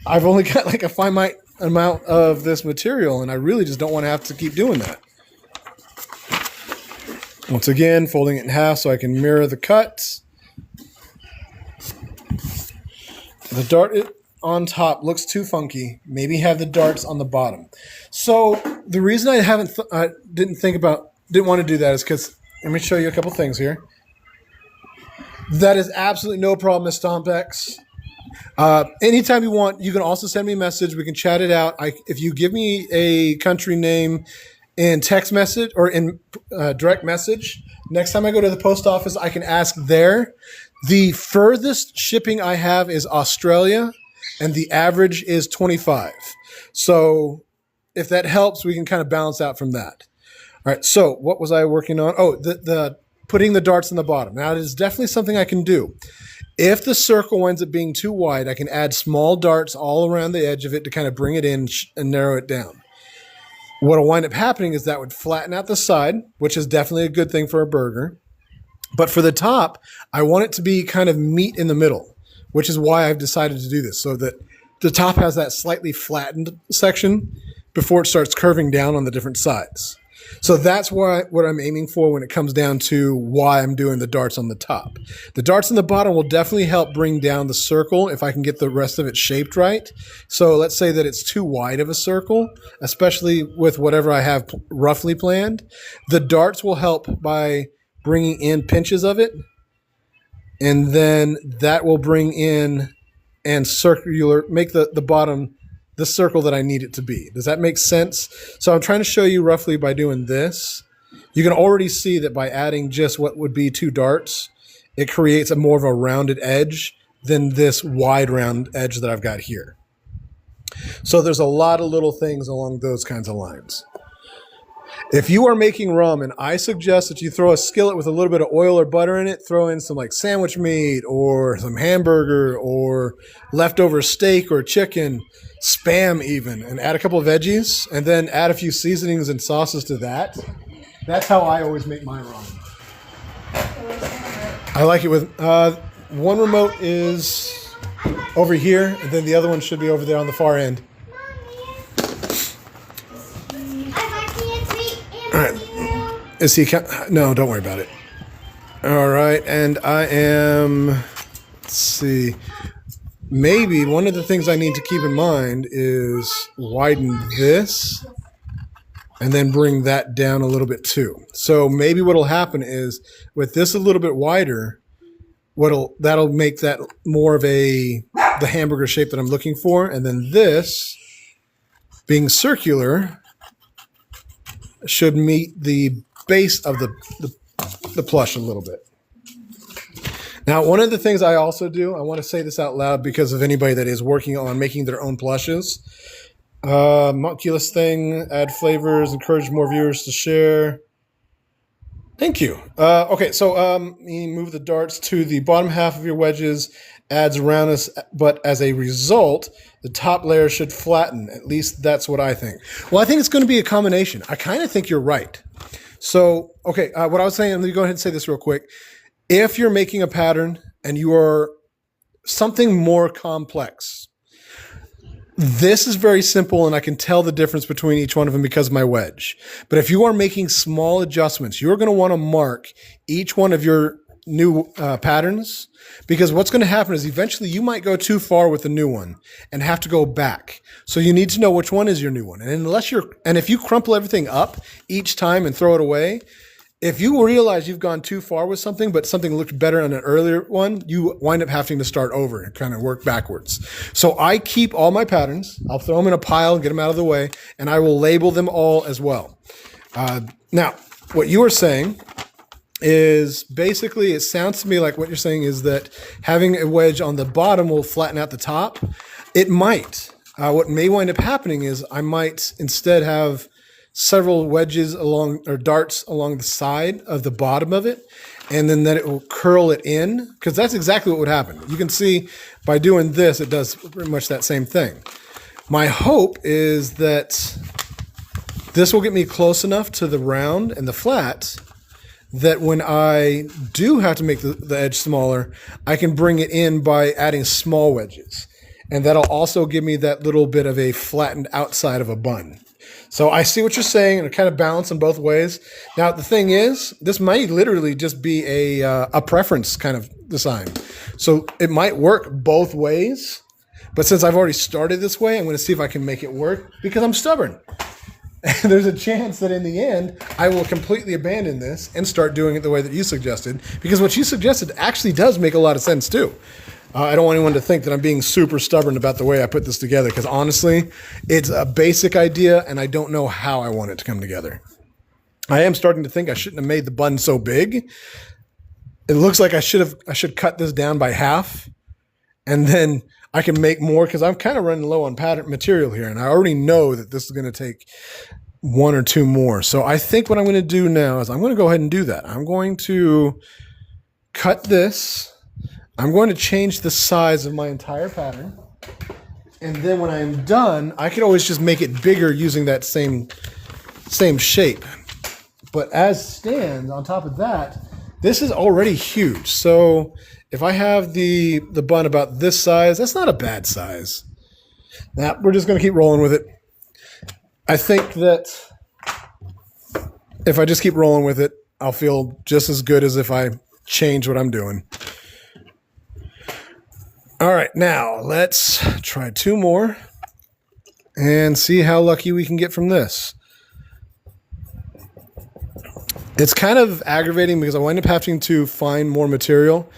I've only got like a finite amount of this material, and I really just don't want to have to keep doing that. Once again, folding it in half so I can mirror the cuts. The dart on top looks too funky. Maybe have the darts on the bottom. So the reason I didn't want to do that is because, let me show you a couple things here. That is absolutely no problem with StompX. Anytime you want, you can also send me a message. We can chat it out. If you give me a country name in text message or in direct message, next time I go to the post office, I can ask there. The furthest shipping I have is Australia, and the average is 25. So if that helps, we can kind of balance out from that. All right, so what was I working on? Oh, the putting the darts in the bottom. Now, it is definitely something I can do. If the circle winds up being too wide, I can add small darts all around the edge of it to kind of bring it in and narrow it down. What will wind up happening is that would flatten out the side, which is definitely a good thing for a burger. But for the top, I want it to be kind of meat in the middle, which is why I've decided to do this, so that the top has that slightly flattened section before it starts curving down on the different sides. So that's what I'm aiming for when it comes down to why I'm doing the darts on the top. The darts on the bottom will definitely help bring down the circle if I can get the rest of it shaped right. So let's say that it's too wide of a circle, especially with whatever I have roughly planned. The darts will help by bringing in pinches of it, and then that will bring in and make the bottom the circle that I need it to be. Does that make sense? So I'm trying to show you roughly by doing this. You can already see that by adding just what would be 2 darts, it creates a more of a rounded edge than this wide round edge that I've got here. So there's a lot of little things along those kinds of lines. If you are making ramen, I suggest that you throw a skillet with a little bit of oil or butter in it, throw in some like sandwich meat or some hamburger or leftover steak or chicken, Spam even, and add a couple of veggies, and then add a few seasonings and sauces to that. That's how I always make my ramen. I like it with, one remote is over here, and then the other one should be over there on the far end. All right. Is he, no, don't worry about it. All right, and I am, let's see. Maybe one of the things I need to keep in mind is widen this and then bring that down a little bit too. So maybe what'll happen is with this a little bit wider, that'll make that more of the hamburger shape that I'm looking for. And then this being circular should meet the base of the plush a little bit. Now, one of the things I also do, I want to say this out loud because of anybody that is working on making their own plushes. Monculus thing, add flavors, encourage more viewers to share. Thank you. Okay, so you move the darts to the bottom half of your wedges, adds roundness, but as a result, the top layer should flatten. At least that's what I think. Well, I think it's going to be a combination. I kind of think you're right. So, okay, what I was saying, let me go ahead and say this real quick. If you're making a pattern and you are something more complex, this is very simple and I can tell the difference between each one of them because of my wedge. But if you are making small adjustments, you're going to want to mark each one of your new patterns, because what's going to happen is eventually you might go too far with the new one and have to go back. So you need to know which one is your new one. And if you crumple everything up each time and throw it away, if you realize you've gone too far with something, but something looked better on an earlier one, you wind up having to start over and kind of work backwards. So I keep all my patterns. I'll throw them in a pile, get them out of the way, and I will label them all as well. Now, what you are saying is basically, it sounds to me like what you're saying is that having a wedge on the bottom will flatten out the top. It might. What may wind up happening is I might instead have several wedges darts along the side of the bottom of it, and then it will curl it in, because that's exactly what would happen. You can see by doing this, it does pretty much that same thing. My hope is that this will get me close enough to the round and the flat that when I do have to make the edge smaller, I can bring it in by adding small wedges. And that'll also give me that little bit of a flattened outside of a bun. So I see what you're saying, and it kind of balance in both ways. Now, the thing is, this might literally just be a preference kind of design. So it might work both ways, but since I've already started this way, I'm going to see if I can make it work because I'm stubborn. And there's a chance that in the end, I will completely abandon this and start doing it the way that you suggested, because what you suggested actually does make a lot of sense too. I don't want anyone to think that I'm being super stubborn about the way I put this together, because honestly, it's a basic idea and I don't know how I want it to come together. I am starting to think I shouldn't have made the bun so big. It looks like I should cut this down by half, and then I can make more, because I'm kind of running low on pattern material here, and I already know that this is going to take 1 or 2 more. So I think what I'm going to do now is I'm going to go ahead and do that. I'm going to cut this. I'm going to change the size of my entire pattern. And then when I'm done, I could always just make it bigger using that same shape. But as stands, on top of that, this is already huge. So if I have the bun about this size, that's not a bad size. Nah, we're just going to keep rolling with it. I think that if I just keep rolling with it, I'll feel just as good as if I change what I'm doing. All right, now let's try 2 more and see how lucky we can get from this. It's kind of aggravating because I wind up having to find more material.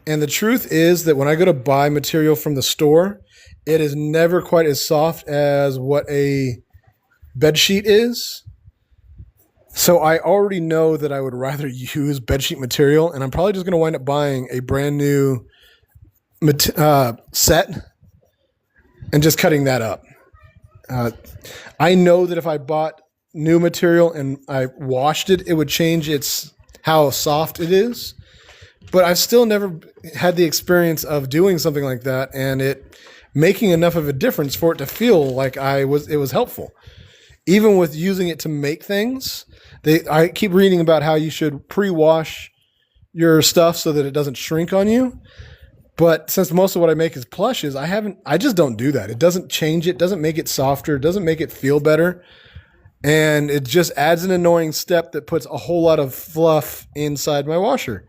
And the truth is that when I go to buy material from the store, it is never quite as soft as what a bed sheet is. So I already know that I would rather use bed sheet material, and I'm probably just going to wind up buying a brand new set and just cutting that up. I know that if I bought new material and I washed it, it would change how soft it is. But I've still never had the experience of doing something like that and it making enough of a difference for it to feel like it was helpful. Even with using it to make things, I keep reading about how you should pre-wash your stuff so that it doesn't shrink on you. But since most of what I make is plushes, I just don't do that. It doesn't change it, doesn't make it softer, doesn't make it feel better. And it just adds an annoying step that puts a whole lot of fluff inside my washer.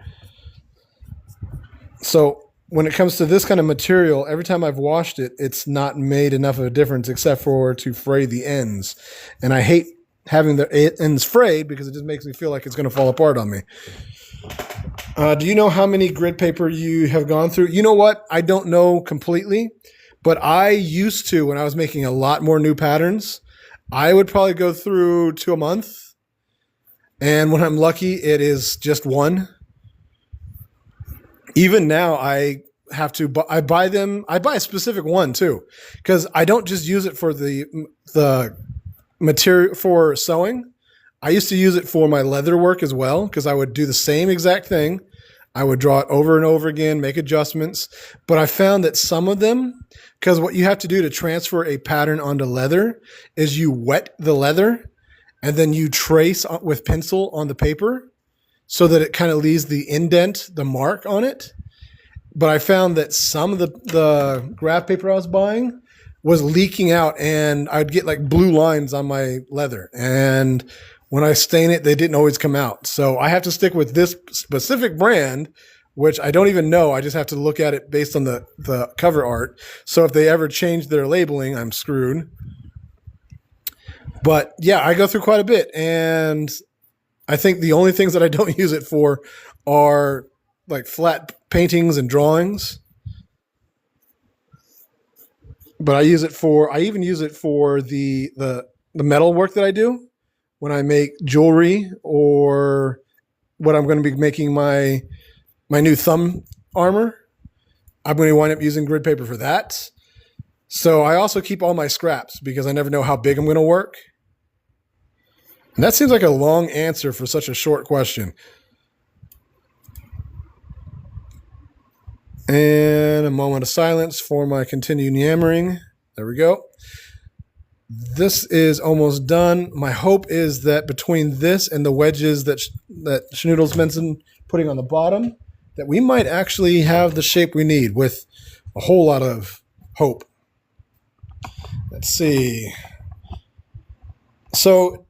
So when it comes to this kind of material, every time I've washed it, it's not made enough of a difference except for to fray the ends. And I hate having the ends frayed because it just makes me feel like it's going to fall apart on me. Do you know how many grid paper you have gone through? You know what? I don't know completely, but I used to, when I was making a lot more new patterns, I would probably go through 2 a month. And when I'm lucky, it is just 1. Even now, I buy a specific one too, because I don't just use it for the material for sewing. I used to use it for my leather work as well, because I would do the same exact thing. I would draw it over and over again, make adjustments. But I found that some of them, because what you have to do to transfer a pattern onto leather is you wet the leather and then you trace with pencil on the paper so that it kind of leaves the indent, the mark on it. But I found that some of the graph paper I was buying was leaking out and I'd get like blue lines on my leather. And when I stain it, they didn't always come out. So I have to stick with this specific brand, which I don't even know. I just have to look at it based on the cover art. So if they ever change their labeling, I'm screwed. But yeah, I go through quite a bit. And I think the only things that I don't use it for are like flat paintings and drawings. But I even use it for the metal work that I do when I make jewelry or what I'm going to be making my new thumb armor. I'm going to wind up using grid paper for that. So I also keep all my scraps because I never know how big I'm going to work. And that seems like a long answer for such a short question. And a moment of silence for my continued yammering. There we go. This is almost done. My hope is that between this and the wedges that Schnoodles mentioned putting on the bottom, that we might actually have the shape we need with a whole lot of hope. Let's see. So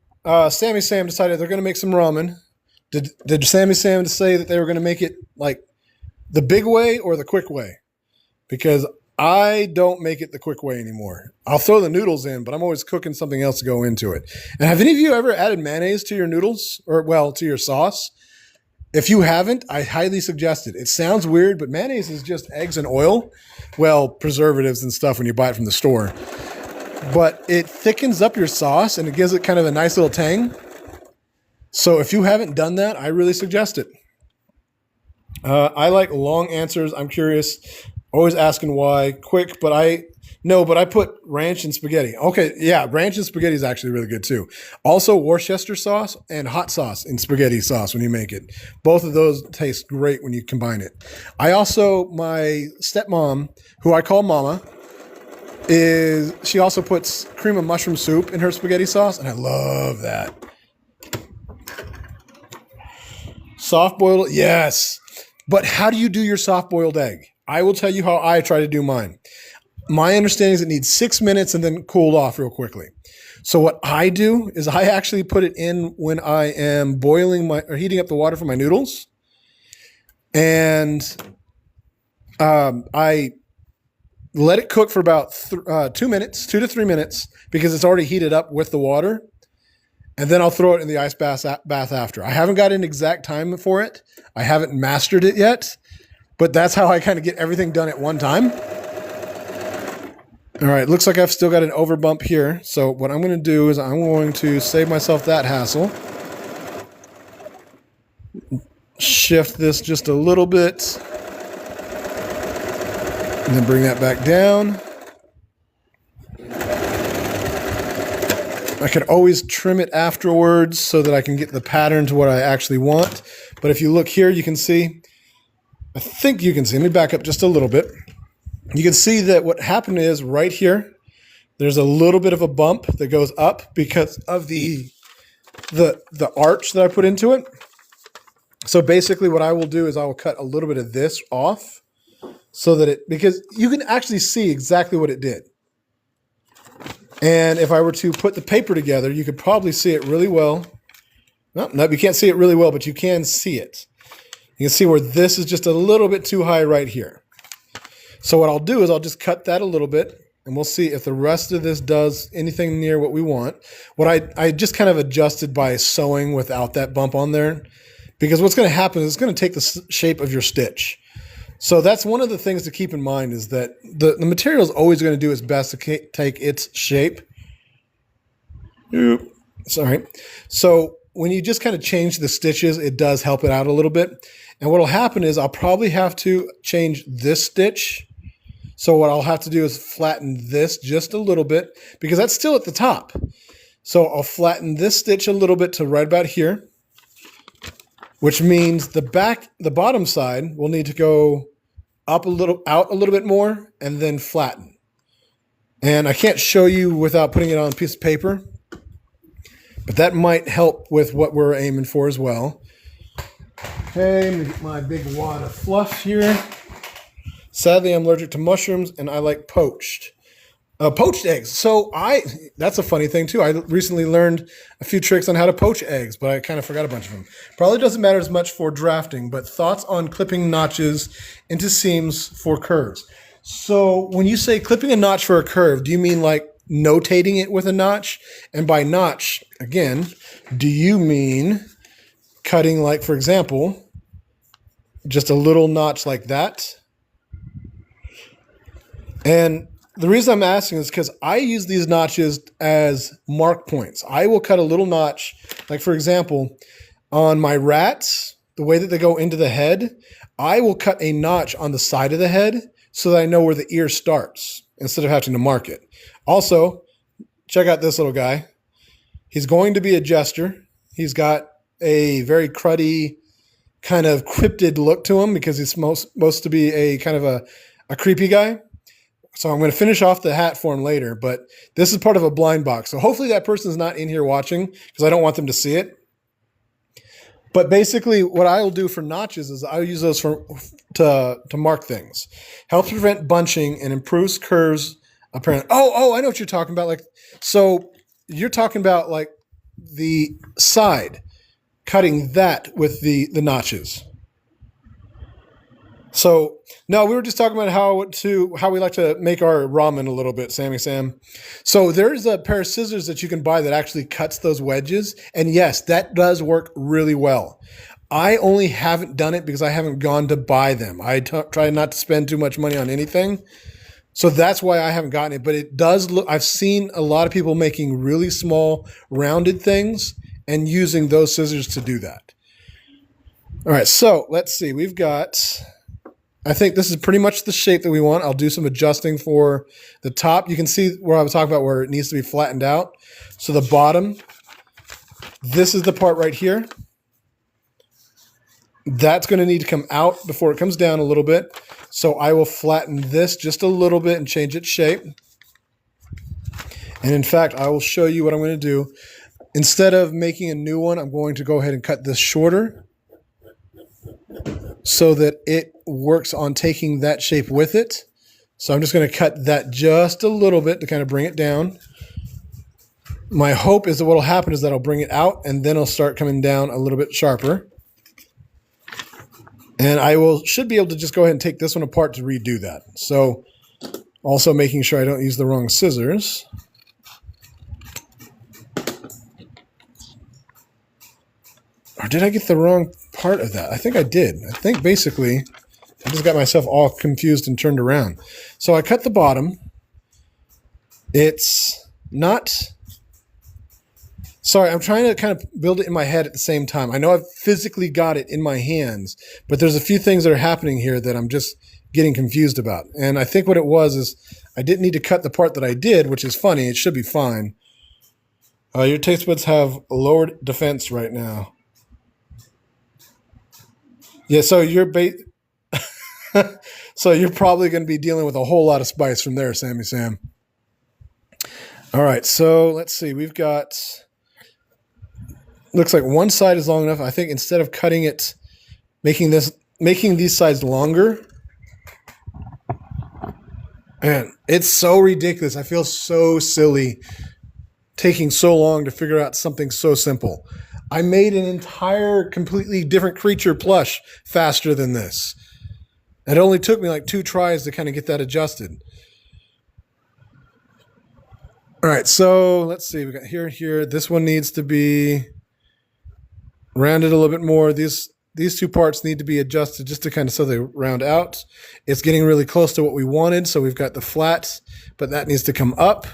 Sammy Sam decided they're going to make some ramen. Did Sammy Sam say that they were going to make it like the big way or the quick way? Because I don't make it the quick way anymore. I'll throw the noodles in, but I'm always cooking something else to go into it. And have any of you ever added mayonnaise to your noodles to your sauce? If you haven't, I highly suggest it. It sounds weird, but mayonnaise is just eggs and oil. Well, preservatives and stuff when you buy it from the store. But it thickens up your sauce and it gives it kind of a nice little tang. So if you haven't done that, I really suggest it. I like long answers. I'm curious. Always asking why. Quick, but I put ranch and spaghetti. Okay, yeah, ranch and spaghetti is actually really good too. Also, Worcester sauce and hot sauce in spaghetti sauce when you make it. Both of those taste great when you combine it. My stepmom, who I call Mama, she also puts cream of mushroom soup in her spaghetti sauce, and I love that. Soft-boiled, yes. But how do you do your soft-boiled egg? I will tell you how I try to do mine. My understanding is it needs 6 minutes and then cooled off real quickly. So what I do is I actually put it in when I am boiling or heating up the water for my noodles. And I let it cook for about 2 minutes, 2 to 3 minutes, because it's already heated up with the water. And then I'll throw it in the ice bath after. I haven't got an exact time for it. I haven't mastered it yet, but that's how I kind of get everything done at one time. All right, looks like I've still got an overbump here. So what I'm going to do is I'm going to save myself that hassle. Shift this just a little bit. And then bring that back down. I can always trim it afterwards so that I can get the pattern to what I actually want. But if you look here, you can see, I think you can see, let me back up just a little bit. You can see that what happened is right here, there's a little bit of a bump that goes up because of the arch that I put into it. So basically what I will do is I will cut a little bit of this off so that because you can actually see exactly what it did. And if I were to put the paper together, you could probably see it really well. No, you can't see it really well, but you can see it. You can see where this is just a little bit too high right here. So what I'll do is I'll just cut that a little bit, and we'll see if the rest of this does anything near what we want. What I just kind of adjusted by sewing without that bump on there, because what's going to happen is it's going to take the shape of your stitch. So that's one of the things to keep in mind is that the material is always going to do its best to take its shape. Oop, sorry. So when you just kind of change the stitches, it does help it out a little bit. And what will happen is I'll probably have to change this stitch. So what I'll have to do is flatten this just a little bit because that's still at the top. So I'll flatten this stitch a little bit to right about here, which means the bottom side will need to go up a little, out a little bit more, and then flatten. And I can't show you without putting it on a piece of paper, but that might help with what we're aiming for as well. Okay, let me get my big wad of fluff here. Sadly, I'm allergic to mushrooms, and I like poached eggs. So that's a funny thing too. I recently learned a few tricks on how to poach eggs, but I kind of forgot a bunch of them. Probably doesn't matter as much for drafting, but thoughts on clipping notches into seams for curves. So when you say clipping a notch for a curve, do you mean like notating it with a notch? And by notch, again, do you mean cutting, like, for example, just a little notch like that? And the reason I'm asking is because I use these notches as mark points. I will cut a little notch, like for example, on my rats, the way that they go into the head, I will cut a notch on the side of the head so that I know where the ear starts instead of having to mark it. Also, check out this little guy. He's going to be a jester. He's got a very cruddy, kind of cryptid look to him because he's supposed to be a kind of a creepy guy. So I'm going to finish off the hat for him later, but this is part of a blind box. So hopefully that person's not in here watching because I don't want them to see it. But basically what I'll do for notches is I'll use those to mark things. Helps prevent bunching and improves curves. Apparently. Oh, I know what you're talking about. Like, so you're talking about like the side, cutting that with the notches. So no, we were just talking about how we like to make our ramen a little bit, Sammy Sam. So there's a pair of scissors that you can buy that actually cuts those wedges. And yes, that does work really well. I only haven't done it because I haven't gone to buy them. I try not to spend too much money on anything. So that's why I haven't gotten it. But it does look, I've seen a lot of people making really small rounded things and using those scissors to do that. All right, so let's see. We've got... I think this is pretty much the shape that we want. I'll do some adjusting for the top. You can see where I was talking about where it needs to be flattened out. So the bottom, this is the part right here. That's going to need to come out before it comes down a little bit. So I will flatten this just a little bit and change its shape. And in fact, I will show you what I'm going to do. Instead of making a new one, I'm going to go ahead and cut this shorter so that it works on taking that shape with it. So I'm just going to cut that just a little bit to kind of bring it down. My hope is that what will happen is that I'll bring it out and then it'll start coming down a little bit sharper. And should be able to just go ahead and take this one apart to redo that. So also making sure I don't use the wrong scissors. Or did I get the wrong part of that? I think I did. I think basically I just got myself all confused and turned around. So I cut the bottom. It's not... Sorry, I'm trying to kind of build it in my head at the same time. I know I've physically got it in my hands, but there's a few things that are happening here that I'm just getting confused about. And I think what it was is I didn't need to cut the part that I did, which is funny. It should be fine. Your taste buds have lowered defense right now. Yeah, so so you're probably going to be dealing with a whole lot of spice from there, Sammy Sam. All right, so let's see. We've got... Looks like one side is long enough. I think instead of cutting it, making these sides longer. Man, it's so ridiculous. I feel so silly taking so long to figure out something so simple. I made an entire completely different creature plush faster than this. It only took me like 2 tries to kind of get that adjusted. All right, so let's see. We got here and here. This one needs to be rounded a little bit more. These 2 parts need to be adjusted just to kind of so they round out. It's getting really close to what we wanted, so we've got the flat, but that needs to come up.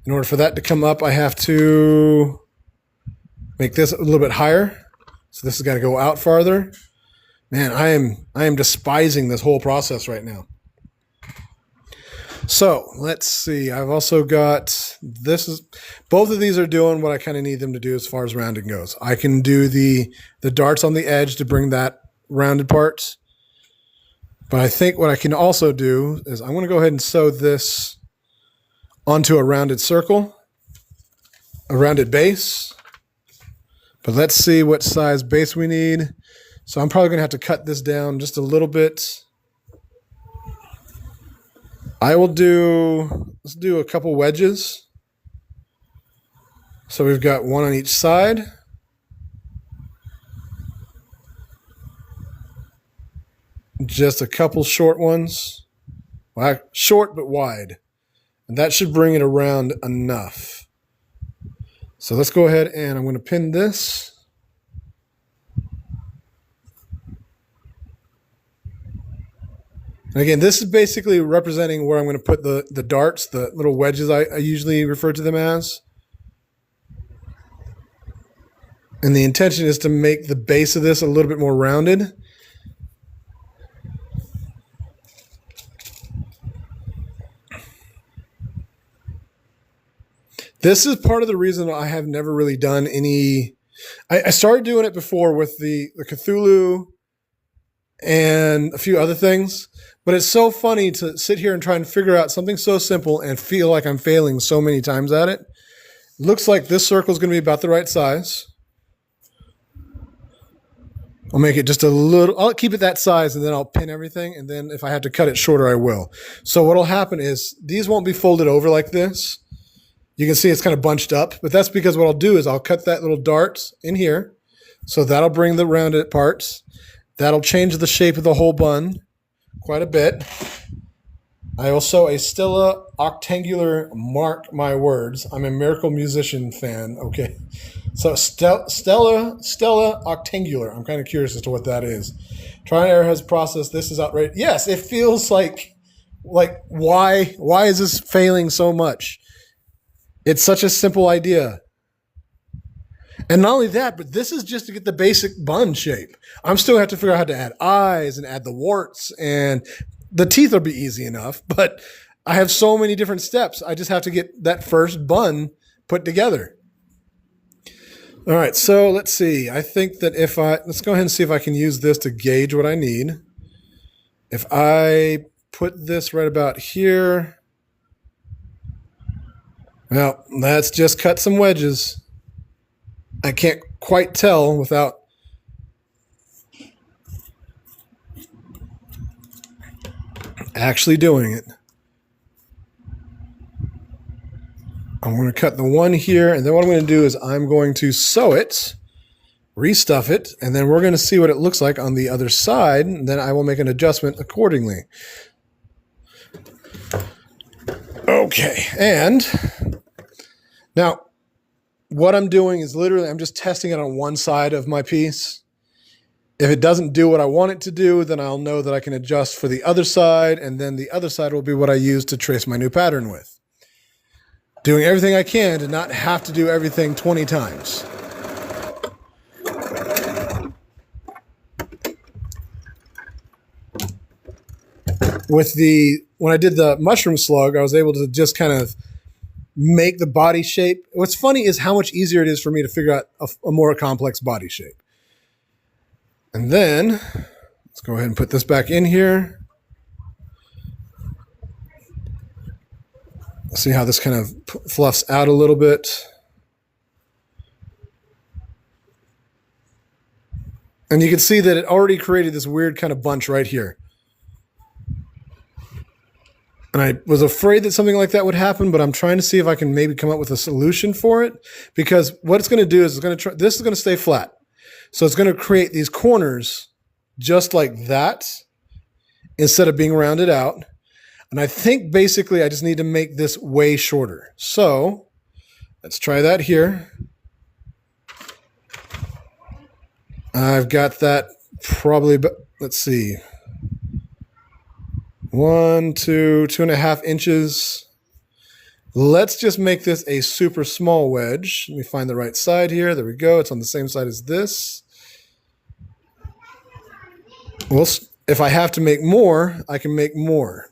In order for that to come up, I have to make this a little bit higher. So this has got to go out farther. Man, I am despising this whole process right now. So let's see. I've also got both of these are doing what I kind of need them to do as far as rounding goes. I can do the darts on the edge to bring that rounded part. But I think what I can also do is I'm going to go ahead and sew this onto a rounded circle, a rounded base. But let's see what size base we need. So I'm probably going to have to cut this down just a little bit. Let's do a couple wedges. So we've got one on each side. Just a couple short ones. Well, short but wide. And that should bring it around enough. So let's go ahead and I'm going to pin this. And again, this is basically representing where I'm going to put the darts, the little wedges I usually refer to them as. And the intention is to make the base of this a little bit more rounded. This is part of the reason I have never really done any... I started doing it before with the Cthulhu and a few other things. But it's so funny to sit here and try and figure out something so simple and feel like I'm failing so many times at it. Looks like this circle is going to be about the right size. I'll make it just a little, I'll keep it that size and then I'll pin everything. And then if I have to cut it shorter, I will. So what will happen is these won't be folded over like this. You can see it's kind of bunched up, but that's because what I'll do is I'll cut that little dart in here. So that'll bring the rounded parts. That'll change the shape of the whole bun quite a bit. I will sew a Stella Octangular, mark my words. I'm a Miracle Musician fan, okay? So Stella Octangular. I'm kind of curious as to what that is. Trial and error has processed. This is outrageous. Yes, it feels like why is this failing so much? It's such a simple idea. And not only that, but this is just to get the basic bun shape. I'm still have to figure out how to add eyes and add the warts, and the teeth will be easy enough, but I have so many different steps. I just have to get that first bun put together. All right, so let's see. I think that let's go ahead and see if I can use this to gauge what I need. If I put this right about here, well, let's just cut some wedges. I can't quite tell without actually doing it. I'm going to cut the one here, and then what I'm going to do is I'm going to sew it, restuff it, and then we're going to see what it looks like on the other side, and then I will make an adjustment accordingly. Okay, and now what I'm doing is literally I'm just testing it on one side of my piece. If it doesn't do what I want it to do, then I'll know that I can adjust for the other side, and then the other side will be what I use to trace my new pattern with. Doing everything I can to not have to do everything 20 times. When I did the mushroom slug, I was able to just kind of make the body shape. What's funny is how much easier it is for me to figure out a more complex body shape. And then let's go ahead and put this back in here. See how this kind of fluffs out a little bit. And you can see that it already created this weird kind of bunch right here. And I was afraid that something like that would happen, but I'm trying to see if I can maybe come up with a solution for it. Because what it's going to do is this is going to stay flat. So it's going to create these corners just like that instead of being rounded out. And I think basically I just need to make this way shorter. So let's try that here. I've got that probably, let's see. 1, 2, 2.5 inches. Let's just make this a super small wedge. Let me find the right side here. There we go. It's on the same side as this. Well, if I have to make more, I can make more.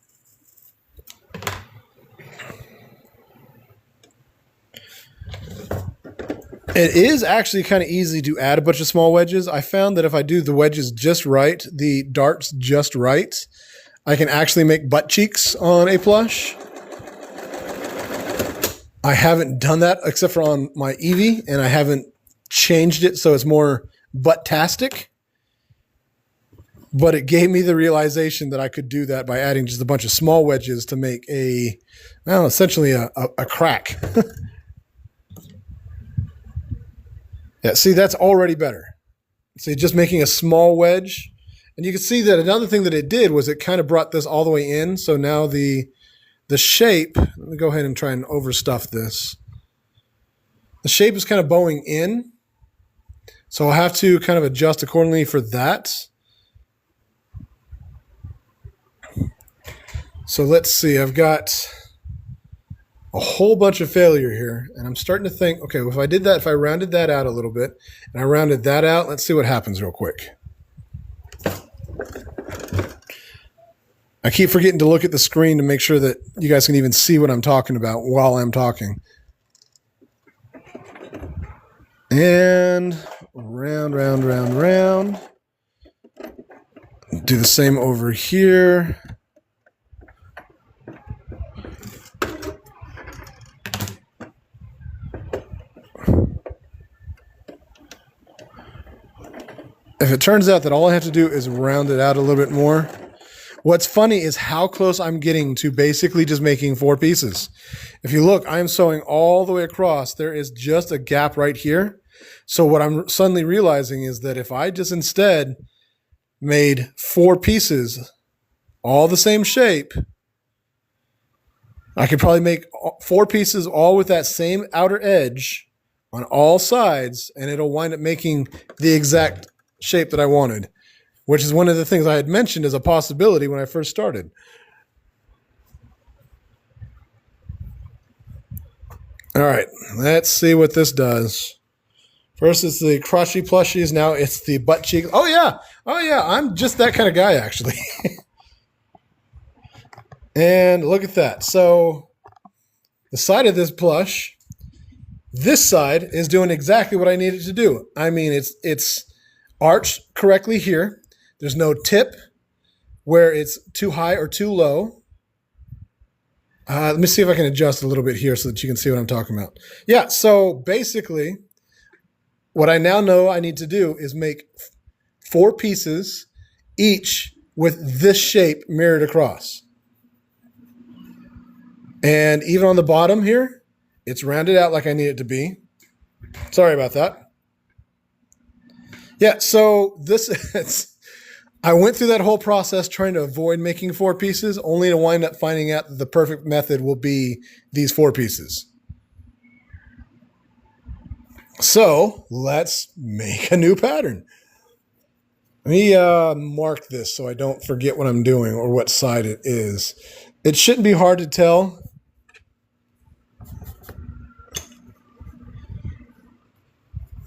It is actually kind of easy to add a bunch of small wedges. I found that if I do the wedges just right, the darts just right, I can actually make butt cheeks on a plush. I haven't done that except for on my Eevee, and I haven't changed it so it's more butt-tastic. But it gave me the realization that I could do that by adding just a bunch of small wedges to make essentially a crack. Yeah, see, that's already better. See, just making a small wedge. And you can see that another thing that it did was it kind of brought this all the way in. So now the shape, let me go ahead and try and overstuff this. The shape is kind of bowing in. So I'll have to kind of adjust accordingly for that. So let's see, I've got a whole bunch of failure here. And I'm starting to think, okay, well, if I rounded that out a little bit and I rounded that out, let's see what happens real quick. I keep forgetting to look at the screen to make sure that you guys can even see what I'm talking about while I'm talking. And round, round, round, round. Do the same over here. If it turns out that all I have to do is round it out a little bit more, what's funny is how close I'm getting to basically just making 4 pieces. If you look, I'm sewing all the way across. There is just a gap right here. So what I'm suddenly realizing is that if I just instead made 4 pieces, all the same shape, I could probably make 4 pieces all with that same outer edge on all sides, and it'll wind up making the exact shape that I wanted, which is one of the things I had mentioned as a possibility when I first started. All right, let's see what this does. First it's the crotchy plushies, now it's the butt cheek. Oh yeah, I'm just that kind of guy actually. And look at that. So the side of this plush, this side is doing exactly what I need it to do. I mean, it's arched correctly here. There's no tip where it's too high or too low. Let me see if I can adjust a little bit here so that you can see what I'm talking about. Yeah, so basically, what I now know I need to do is make 4 pieces, each with this shape mirrored across. And even on the bottom here, It's rounded out like I need it to be. Sorry about that. Yeah, so I went through that whole process trying to avoid making 4 pieces, only to wind up finding out that the perfect method will be these 4 pieces. So let's make a new pattern. Let me mark this so I don't forget what I'm doing or what side it is. It shouldn't be hard to tell.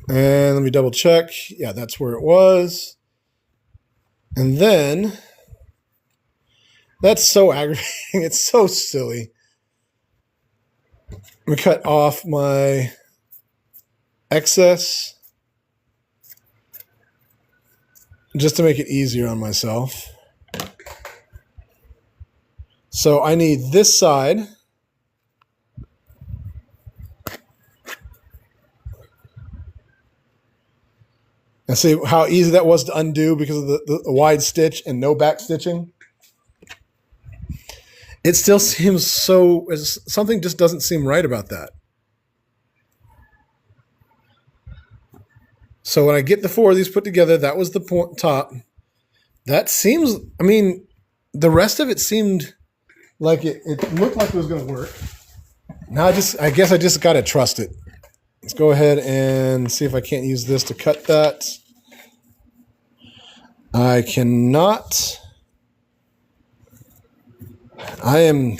And let me double check. Yeah, that's where it was. And then, that's so aggravating. It's so silly. Let me cut off my excess just to make it easier on myself. So I need this side. And see how easy that was to undo because of the wide stitch and no back stitching? It still seems so, something just doesn't seem right about that. So when I get the 4 of these put together, that was the top. That seems, I mean, the rest of it seemed like it looked like it was going to work. Now I guess I just got to trust it. Let's go ahead and see if I can't use this to cut that. I cannot. I am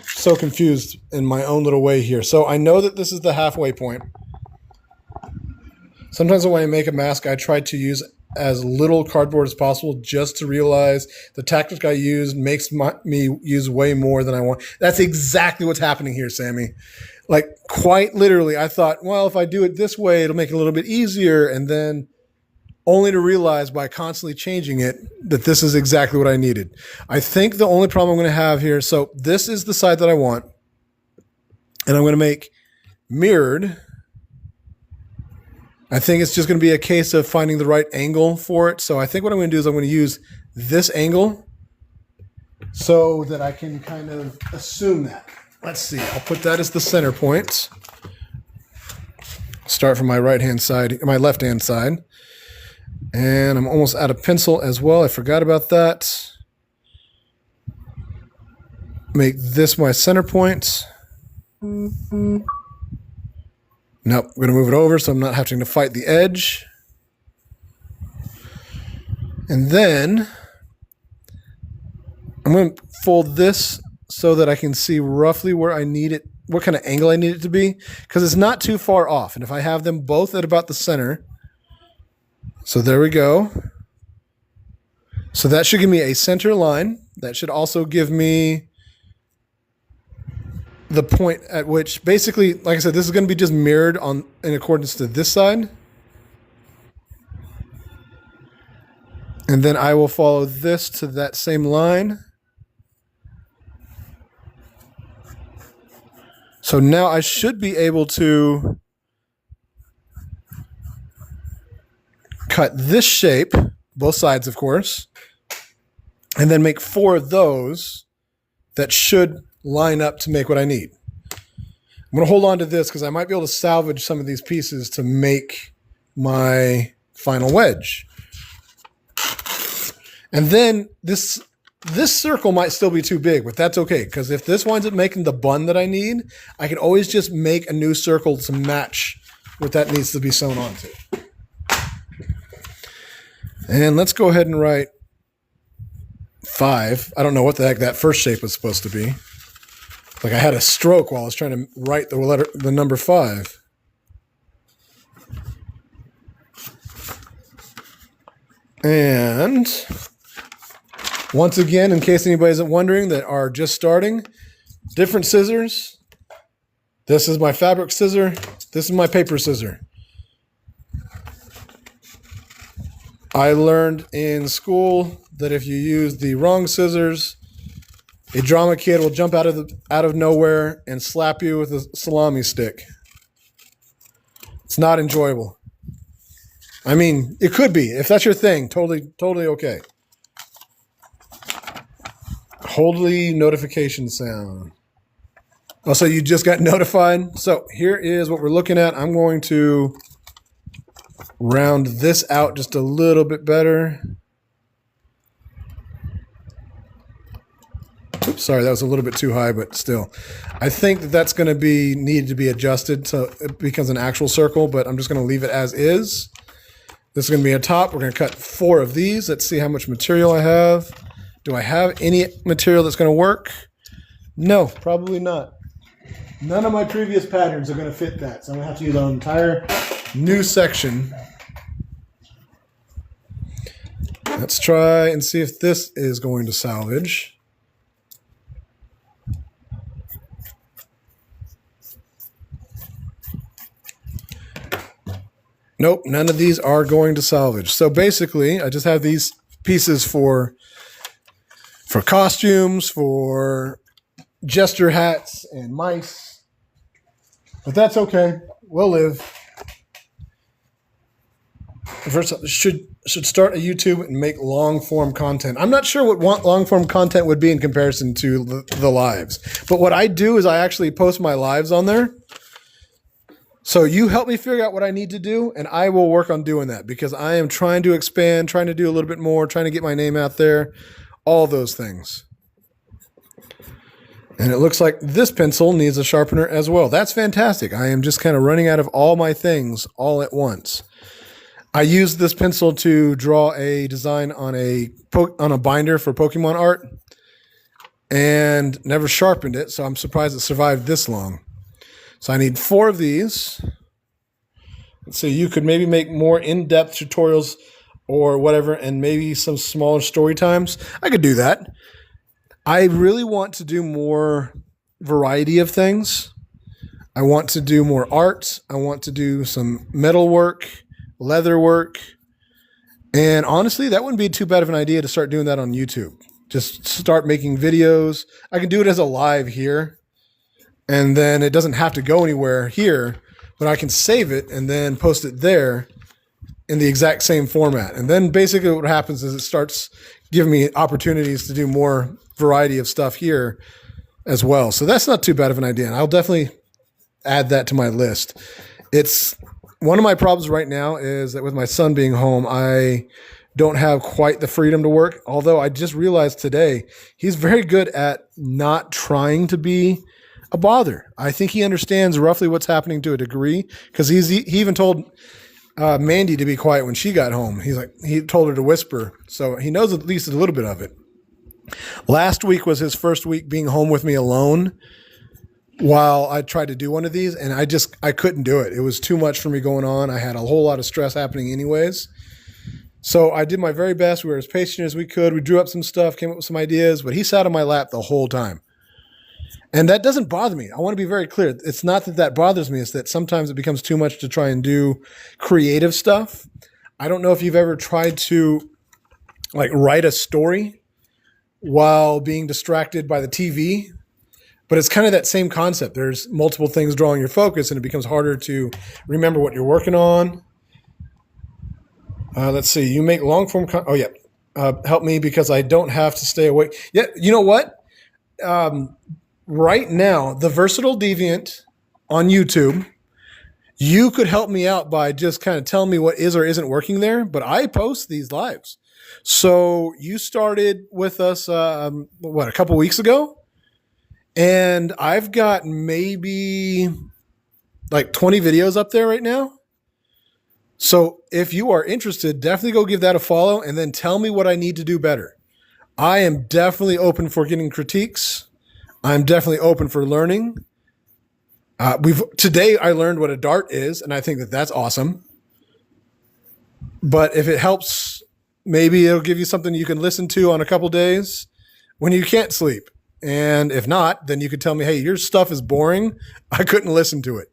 so confused in my own little way here. So I know that this is the halfway point. Sometimes when I make a mask, I try to use as little cardboard as possible just to realize the tactic I use makes me use way more than I want. That's exactly what's happening here, Sammy. Like, quite literally, I thought, well, if I do it this way, it'll make it a little bit easier. And then only to realize by constantly changing it that this is exactly what I needed. I think the only problem I'm going to have here, so this is the side that I want. And I'm going to make mirrored. I think it's just going to be a case of finding the right angle for it. So I think what I'm going to do is I'm going to use this angle so that I can kind of assume that. Let's see. I'll put that as the center point. Start from my right-hand side, my left-hand side. And I'm almost out of pencil as well. I forgot about that. Make this my center point. Nope, I'm going to move it over so I'm not having to fight the edge. And then I'm going to fold this so that I can see roughly where I need it, what kind of angle I need it to be, because it's not too far off. And if I have them both at about the center, so there we go. So that should give me a center line. That should also give me the point at which, basically, like I said, this is going to be just mirrored in accordance to this side. And then I will follow this to that same line. So now I should be able to cut this shape, both sides, of course, and then make 4 of those that should line up to make what I need. I'm going to hold on to this because I might be able to salvage some of these pieces to make my final wedge. And then this circle might still be too big, but that's okay, because if this winds up making the bun that I need, I can always just make a new circle to match what that needs to be sewn onto. And let's go ahead and write 5. I don't know what the heck that first shape was supposed to be. Like I had a stroke while I was trying to write the number 5. And once again, in case anybody isn't wondering that are just starting, different scissors. This is my fabric scissor. This is my paper scissor. I learned in school that if you use the wrong scissors, a drama kid will jump out of nowhere and slap you with a salami stick. It's not enjoyable. I mean, it could be. If that's your thing, totally okay. Holy notification sound. Also, you just got notified. So here is what we're looking at. I'm going to round this out just a little bit better. Oops, sorry, that was a little bit too high, but still. I think that that's going to be needed to be adjusted so it becomes an actual circle, but I'm just going to leave it as is. This is going to be a top. We're going to cut 4 of these. Let's see how much material I have. Do I have any material that's going to work? No, probably not. None of my previous patterns are going to fit that, so I'm going to have to use an entire new section. Let's try and see if this is going to salvage. Nope, none of these are going to salvage. So basically, I just have these pieces for costumes, for jester hats and mice. But that's okay. We'll live. First, should start a YouTube and make long form content. I'm not sure what long form content would be in comparison to the lives. But what I do is I actually post my lives on there. So you help me figure out what I need to do, and I will work on doing that because I am trying to expand, trying to do a little bit more, trying to get my name out there, all those things. And it looks like this pencil needs a sharpener as well. That's fantastic. I am just kind of running out of all my things all at once. I used this pencil to draw a design on a binder for Pokemon art and never sharpened it, so I'm surprised it survived this long. So I need 4 of these. So you could maybe make more in-depth tutorials or whatever, and maybe some smaller story times. I could do that. I really want to do more variety of things. I want to do more art. I want to do some metal work, leather work. And honestly, that wouldn't be too bad of an idea to start doing that on YouTube. Just start making videos. I can do it as a live here. And then it doesn't have to go anywhere here, but I can save it and then post it there in the exact same format. And then basically what happens is it starts giving me opportunities to do more variety of stuff here as well. So that's not too bad of an idea. And I'll definitely add that to my list. It's one of my problems right now is that with my son being home, I don't have quite the freedom to work. Although I just realized today, he's very good at not trying to be a bother. I think he understands roughly what's happening to a degree because he even told Mandy to be quiet when she got home. He told her to whisper, so he knows at least a little bit of it. Last week was his first week being home with me alone while I tried to do one of these, and I couldn't do it. It was too much for me going on. I had a whole lot of stress happening anyways. So I did my very best. We were as patient as we could. We drew up some stuff, came up with some ideas, but he sat on my lap the whole time. And that doesn't bother me. I want to be very clear. It's not that bothers me. It's that sometimes it becomes too much to try and do creative stuff. I don't know if you've ever tried to write a story while being distracted by the TV, but it's kind of that same concept. There's multiple things drawing your focus and it becomes harder to remember what you're working on. Let's see. You make long form. Help me because I don't have to stay awake. Yeah. You know what? Right now, the Versatile Deviant on YouTube, you could help me out by just kind of telling me what is or isn't working there, but I post these lives. So you started with us, a couple weeks ago? And I've got maybe 20 videos up there right now. So if you are interested, definitely go give that a follow and then tell me what I need to do better. I am definitely open for getting critiques. I'm definitely open for learning. Today I learned what a dart is, and I think that that's awesome. But if it helps, maybe it'll give you something you can listen to on a couple days when you can't sleep. And if not, then you could tell me, hey, your stuff is boring. I couldn't listen to it.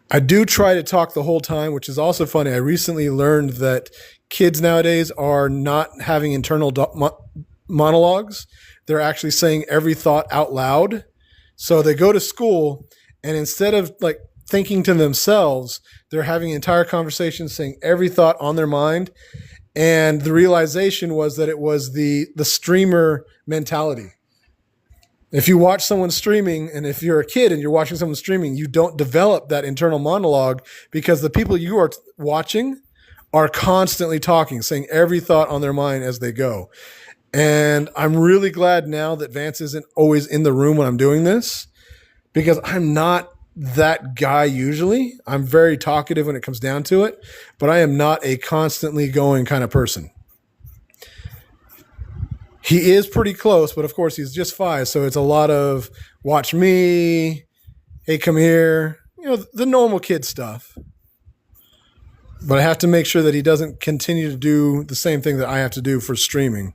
I do try to talk the whole time, which is also funny. I recently learned that kids nowadays are not having internal monologues. They're actually saying every thought out loud. So they go to school and instead of thinking to themselves, they're having entire conversations saying every thought on their mind. And the realization was that it was the streamer mentality. If you watch someone streaming, and if you're a kid and you're watching someone streaming, you don't develop that internal monologue because the people you are watching are constantly talking, saying every thought on their mind as they go. And I'm really glad now that Vance isn't always in the room when I'm doing this, because I'm not that guy usually. I'm very talkative when it comes down to it, but I am not a constantly going kind of person. He is pretty close, but of course he's just 5, so it's a lot of watch me, hey, come here, the normal kid stuff. But I have to make sure that he doesn't continue to do the same thing that I have to do for streaming.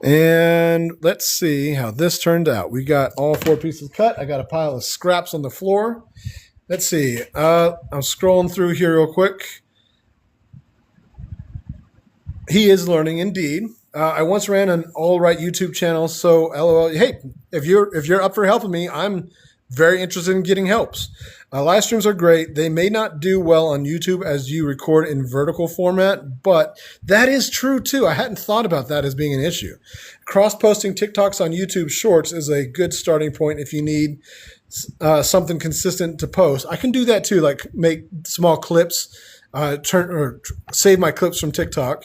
And let's see how this turned out. We got all 4 pieces cut. I got a pile of scraps on the floor. Let's see. I'm scrolling through here real quick. He is learning, indeed. I once ran an all-right YouTube channel, so LOL. Hey, if you're up for helping me, I'm very interested in getting helps. Live streams are great. They may not do well on YouTube as you record in vertical format, but that is true too. I hadn't thought about that as being an issue. Cross-posting TikToks on YouTube Shorts is a good starting point if you need something consistent to post. I can do that too, like make small clips, save my clips from TikTok.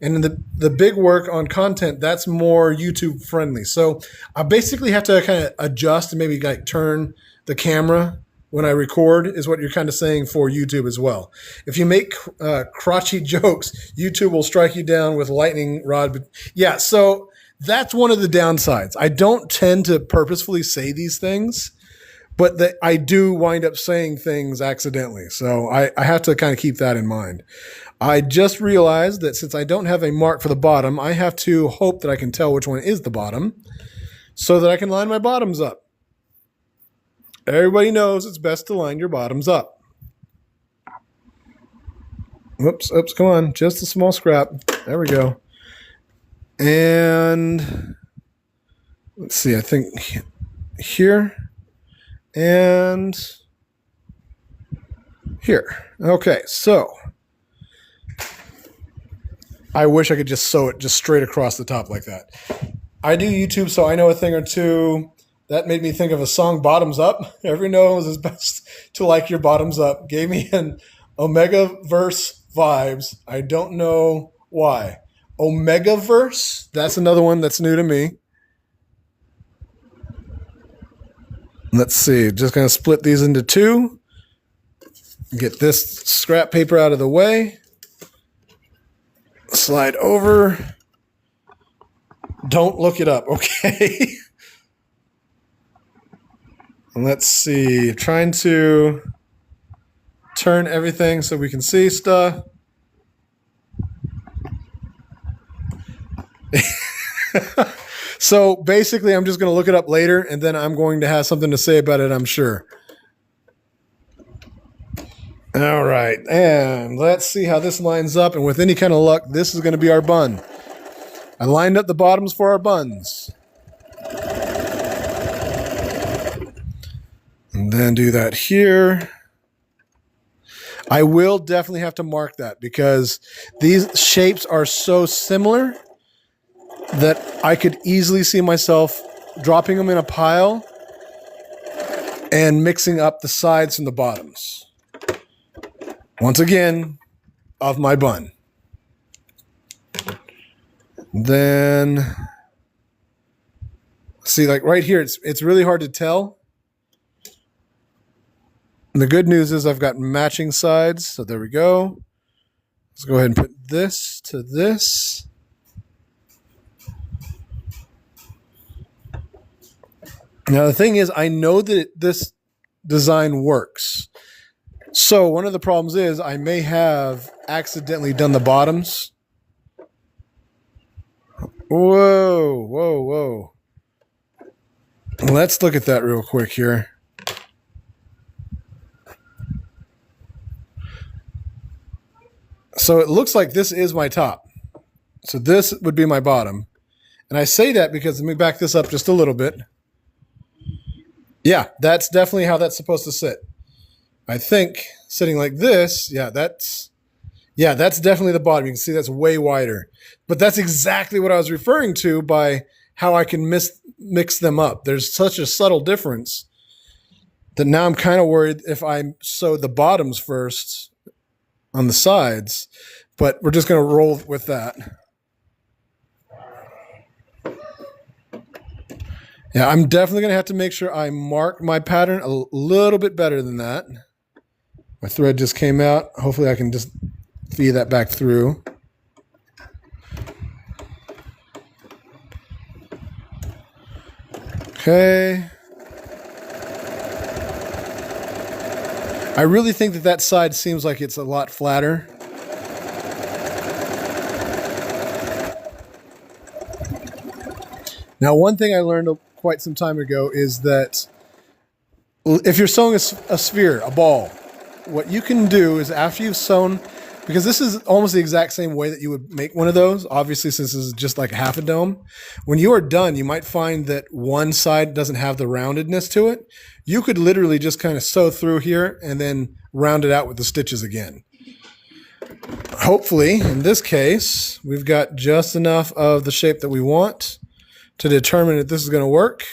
And the big work on content, that's more YouTube friendly. So I basically have to kind of adjust and maybe like turn the camera when I record, is what you're kind of saying for YouTube as well. If you make crotchy jokes, YouTube will strike you down with lightning rod. Yeah, so that's one of the downsides. I don't tend to purposefully say these things, but I do wind up saying things accidentally. So I have to kind of keep that in mind. I just realized that since I don't have a mark for the bottom, I have to hope that I can tell which one is the bottom so that I can line my bottoms up. Everybody knows it's best to line your bottoms up. Oops, come on. Just a small scrap. There we go. And let's see, I think here and here. Okay, so I wish I could just sew it just straight across the top like that. I do YouTube, so I know a thing or two. That made me think of a song, Bottoms Up. Everyone knows it's best to like your bottoms up. Gave me an Omega verse vibes. I don't know why. Omega verse? That's another one that's new to me. Let's see. Just going to split these into 2. Get this scrap paper out of the way. Slide over. Don't look it up, okay? Let's see. Trying to turn everything so we can see stuff. So basically, I'm just going to look it up later, and then I'm going to have something to say about it, I'm sure. All right. And let's see how this lines up. And with any kind of luck, this is going to be our bun. I lined up the bottoms for our buns. And then do that here. I will definitely have to mark that because these shapes are so similar that I could easily see myself dropping them in a pile and mixing up the sides from the bottoms. Once again, of my bun. Then, see, like right here, it's really hard to tell. And the good news is I've got matching sides. So there we go. Let's go ahead and put this to this. Now, the thing is, I know that this design works. So one of the problems is I may have accidentally done the bottoms. Whoa. Let's look at that real quick here. So it looks like this is my top. So this would be my bottom. And I say that because, let me back this up just a little bit. Yeah, that's definitely how that's supposed to sit. I think sitting like this, that's definitely the bottom. You can see that's way wider. But that's exactly what I was referring to by how I can mix them up. There's such a subtle difference that now I'm kind of worried if I sew the bottoms first on the sides, but we're just going to roll with that. Yeah, I'm definitely going to have to make sure I mark my pattern a little bit better than that. My thread just came out. Hopefully I can just feed that back through. Okay. I really think that side seems like it's a lot flatter. Now, one thing I learned quite some time ago is that if you're sewing a sphere, a ball, what you can do is after you've sewn, because this is almost the exact same way that you would make one of those, obviously since this is just like half a dome. When you are done, you might find that one side doesn't have the roundedness to it. You could literally just kind of sew through here and then round it out with the stitches again. Hopefully, in this case, we've got just enough of the shape that we want to determine if this is going to work.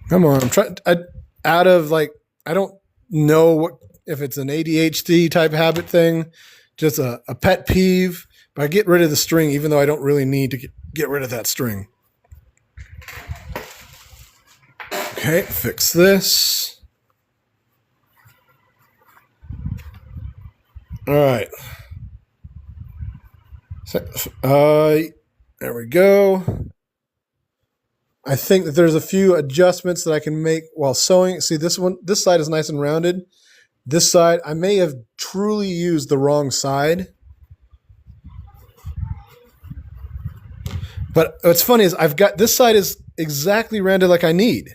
Come on, I'm trying. I don't know if it's an ADHD type habit thing, just a pet peeve. But I get rid of the string, even though I don't really need to get rid of that string. Okay, fix this. All right. There we go. I think that there's a few adjustments that I can make while sewing. See, this side is nice and rounded. This side, I may have truly used the wrong side. But what's funny is I've got this side is exactly rounded like I need.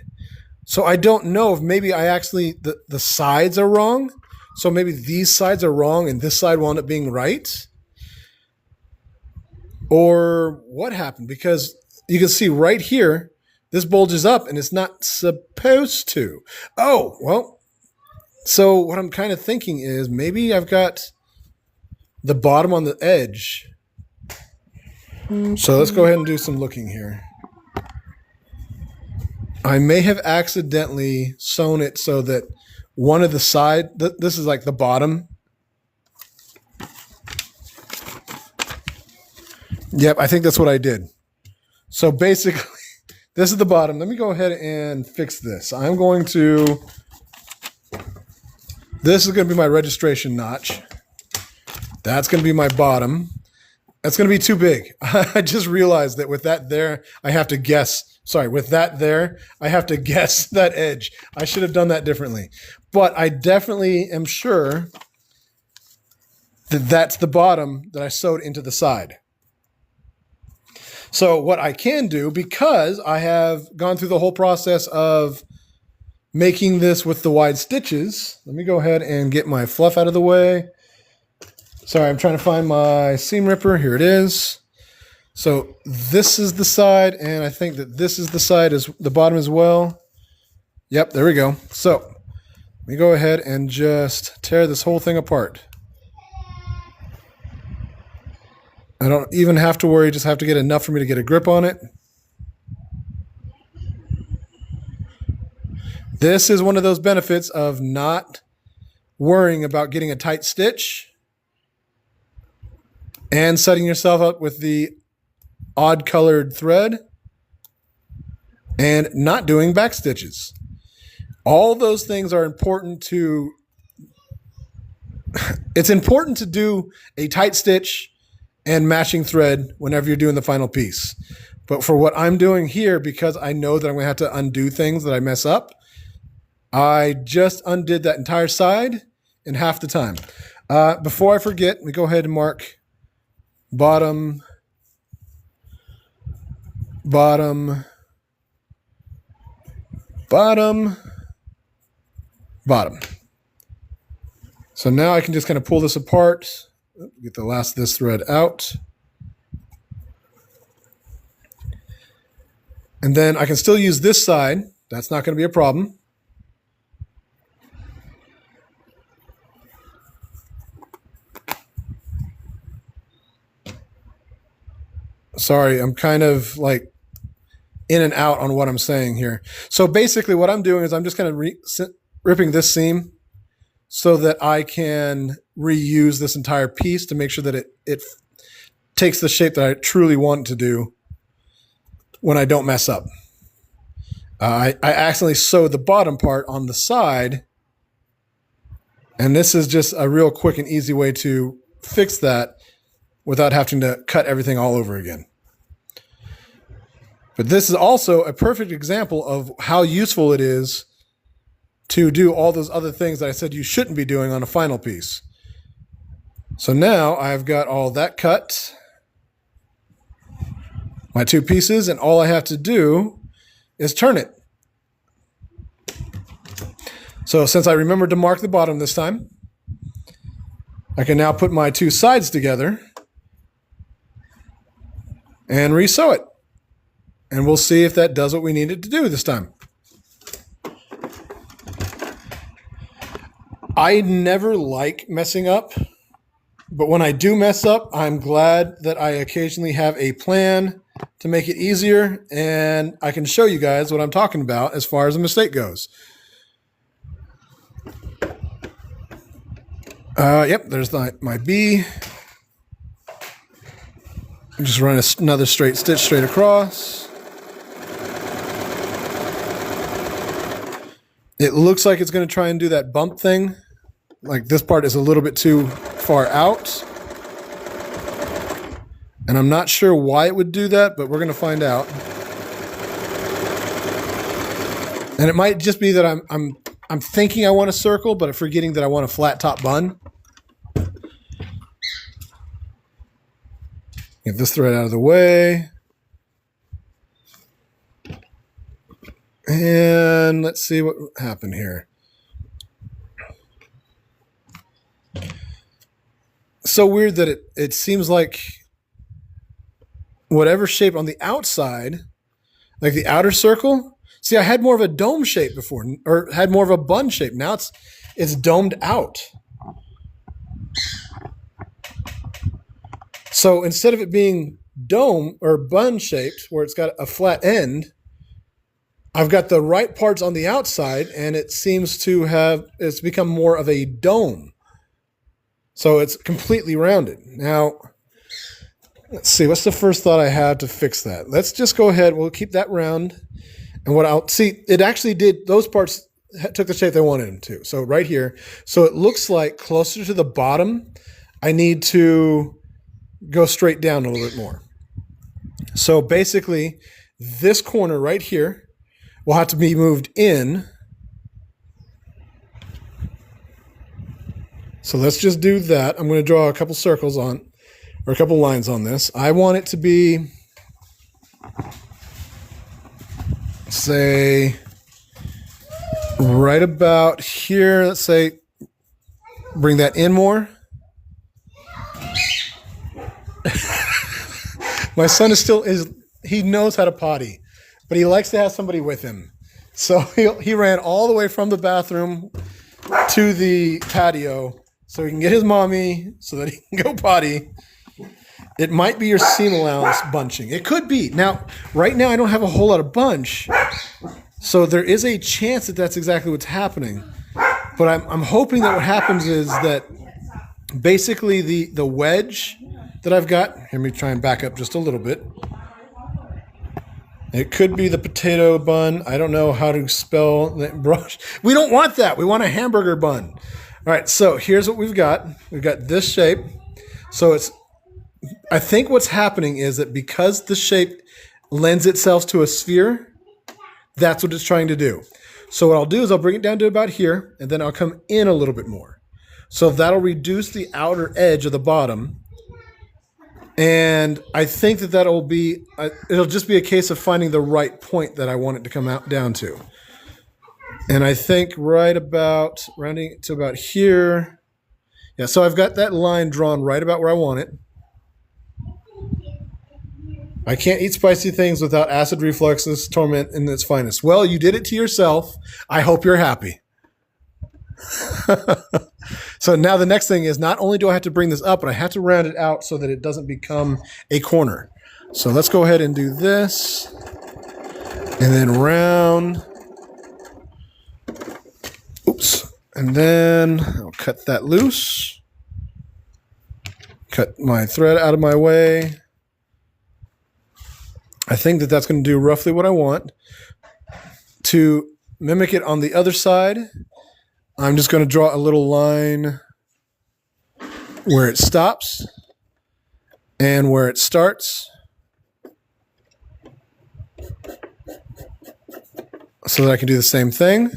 So I don't know if maybe I actually, the sides are wrong. So maybe these sides are wrong and this side will end up being right. Or what happened? Because you can see right here, this bulges up and it's not supposed to. Oh, well, so what I'm kind of thinking is maybe I've got the bottom on the edge. So let's go ahead and do some looking here. I may have accidentally sewn it so that one of the side, this is like the bottom. Yep, I think that's what I did. So basically, this is the bottom. Let me go ahead and fix this. This is going to be my registration notch. That's going to be my bottom. That's going to be too big. I just realized that with that there, I have to guess. Sorry, with that there, I have to guess that edge. I should have done that differently. But I definitely am sure that that's the bottom that I sewed into the side. So what I can do, because I have gone through the whole process of making this with the wide stitches, let me go ahead and get my fluff out of the way. Sorry, I'm trying to find my seam ripper. Here it is. So this is the side, and I think that this is the side as the bottom as well. Yep, there we go. So let me go ahead and just tear this whole thing apart. I don't even have to worry, just have to get enough for me to get a grip on it. This is one of those benefits of not worrying about getting a tight stitch and setting yourself up with the odd colored thread and not doing back stitches. All those things are important to, it's important to do a tight stitch and matching thread whenever you're doing the final piece. But for what I'm doing here, because I know that I'm going to have to undo things that I mess up, I just undid that entire side in half the time. Before I forget, we go ahead and mark bottom, bottom, bottom, bottom. So now I can just kind of pull this apart. Get the last of this thread out. And then I can still use this side. That's not going to be a problem. Sorry, I'm kind of like in and out on what I'm saying here. So basically what I'm doing is I'm just kind of ripping this seam so that I can reuse this entire piece to make sure that it takes the shape that I truly want to do when I don't mess up. I accidentally sewed the bottom part on the side, and this is just a real quick and easy way to fix that without having to cut everything all over again. But this is also a perfect example of how useful it is to do all those other things that I said you shouldn't be doing on a final piece. So now I've got all that cut, my two pieces, and all I have to do is turn it. So since I remembered to mark the bottom this time, I can now put my two sides together and resew it. And we'll see if that does what we need it to do this time. I never like messing up, but when I do mess up, I'm glad that I occasionally have a plan to make it easier, and I can show you guys what I'm talking about as far as a mistake goes. Yep, there's my B. Just run another straight stitch straight across. It looks like it's going to try and do that bump thing. Like this part is a little bit too far out. And I'm not sure why it would do that, but we're going to find out. And it might just be that I'm thinking I want a circle, but I'm forgetting that I want a flat top bun. Get this thread out of the way. And let's see what happened here. So weird that it seems like whatever shape on the outside, like the outer circle. See, I had more of a dome shape before, or had more of a bun shape. Now it's domed out. So instead of it being dome or bun shaped, where it's got a flat end, I've got the right parts on the outside, and it seems to it's become more of a dome. So it's completely rounded. Now, let's see, what's the first thought I had to fix that? Let's just go ahead, we'll keep that round. And what I'll see, it actually did, those parts took the shape they wanted them to. So right here, so it looks like closer to the bottom, I need to go straight down a little bit more. So basically, this corner right here will have to be moved in. So let's just do that. I'm going to draw a couple circles on, or a couple lines on this. I want it to be, say, right about here. Let's say, bring that in more. My son he knows how to potty, but he likes to have somebody with him. So he ran all the way from the bathroom to the patio so he can get his mommy so that he can go potty. It might be your seam allowance bunching. It could be. Now, right now I don't have a whole lot of bunch, so there is a chance that that's exactly what's happening. But I'm hoping that what happens is that basically the wedge that I've got, let me try and back up just a little bit. It could be the potato bun. I don't know how to spell that brush. We don't want that. We want a hamburger bun. All right, so here's what we've got. We've got this shape. So I think what's happening is that because the shape lends itself to a sphere, that's what it's trying to do. So what I'll do is I'll bring it down to about here, and then I'll come in a little bit more. So that'll reduce the outer edge of the bottom. And I think that'll be, it'll just be a case of finding the right point that I want it to come out down to. And I think right about, rounding it to about here. Yeah, so I've got that line drawn right about where I want it. I can't eat spicy things without acid refluxes, torment in its finest. Well, you did it to yourself. I hope you're happy. So now the next thing is not only do I have to bring this up, but I have to round it out so that it doesn't become a corner. So let's go ahead and do this. And then round. Oops. And then I'll cut that loose. Cut my thread out of my way. I think that that's going to do roughly what I want. To mimic it on the other side, I'm just going to draw a little line where it stops and where it starts so that I can do the same thing.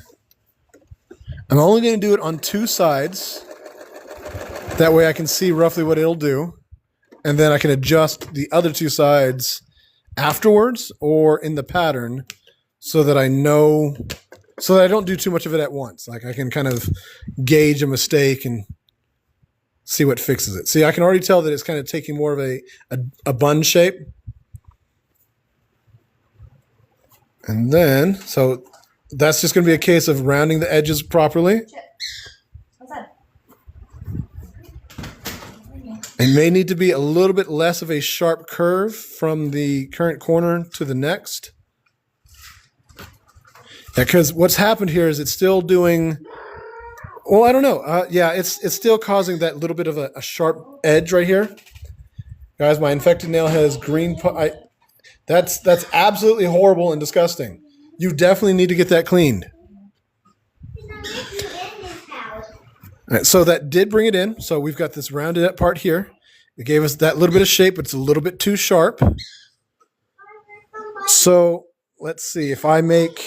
I'm only going to do it on two sides. That way I can see roughly what it'll do. And then I can adjust the other two sides afterwards or in the pattern so that I know, so that I don't do too much of it at once. Like I can kind of gauge a mistake and see what fixes it. See, I can already tell that it's kind of taking more of a bun shape. And then, so that's just going to be a case of rounding the edges properly. What's that? It may need to be a little bit less of a sharp curve from the current corner to the next. Because what's happened here is it's still doing, well, I don't know. Yeah, it's still causing that little bit of a sharp edge right here. Guys, my infected nail has green. That's absolutely horrible and disgusting. You definitely need to get that cleaned. All right, so that did bring it in. So we've got this rounded up part here. It gave us that little bit of shape, but it's a little bit too sharp. So let's see if I make...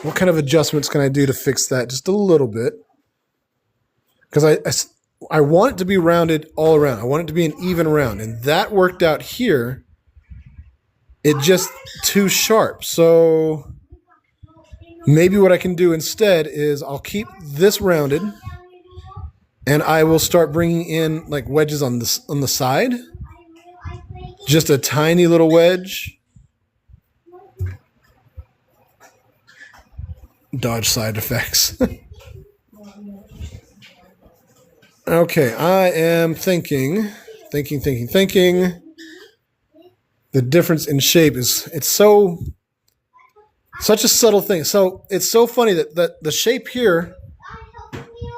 What kind of adjustments can I do to fix that just a little bit? Because I want it to be rounded all around. I want it to be an even round. And that worked out here. It just too sharp. So maybe what I can do instead is I'll keep this rounded. And I will start bringing in like wedges on the side. Just a tiny little wedge. Dodge side effects. Okay, I am thinking. The difference in shape is, it's such a subtle thing. So it's so funny that the shape here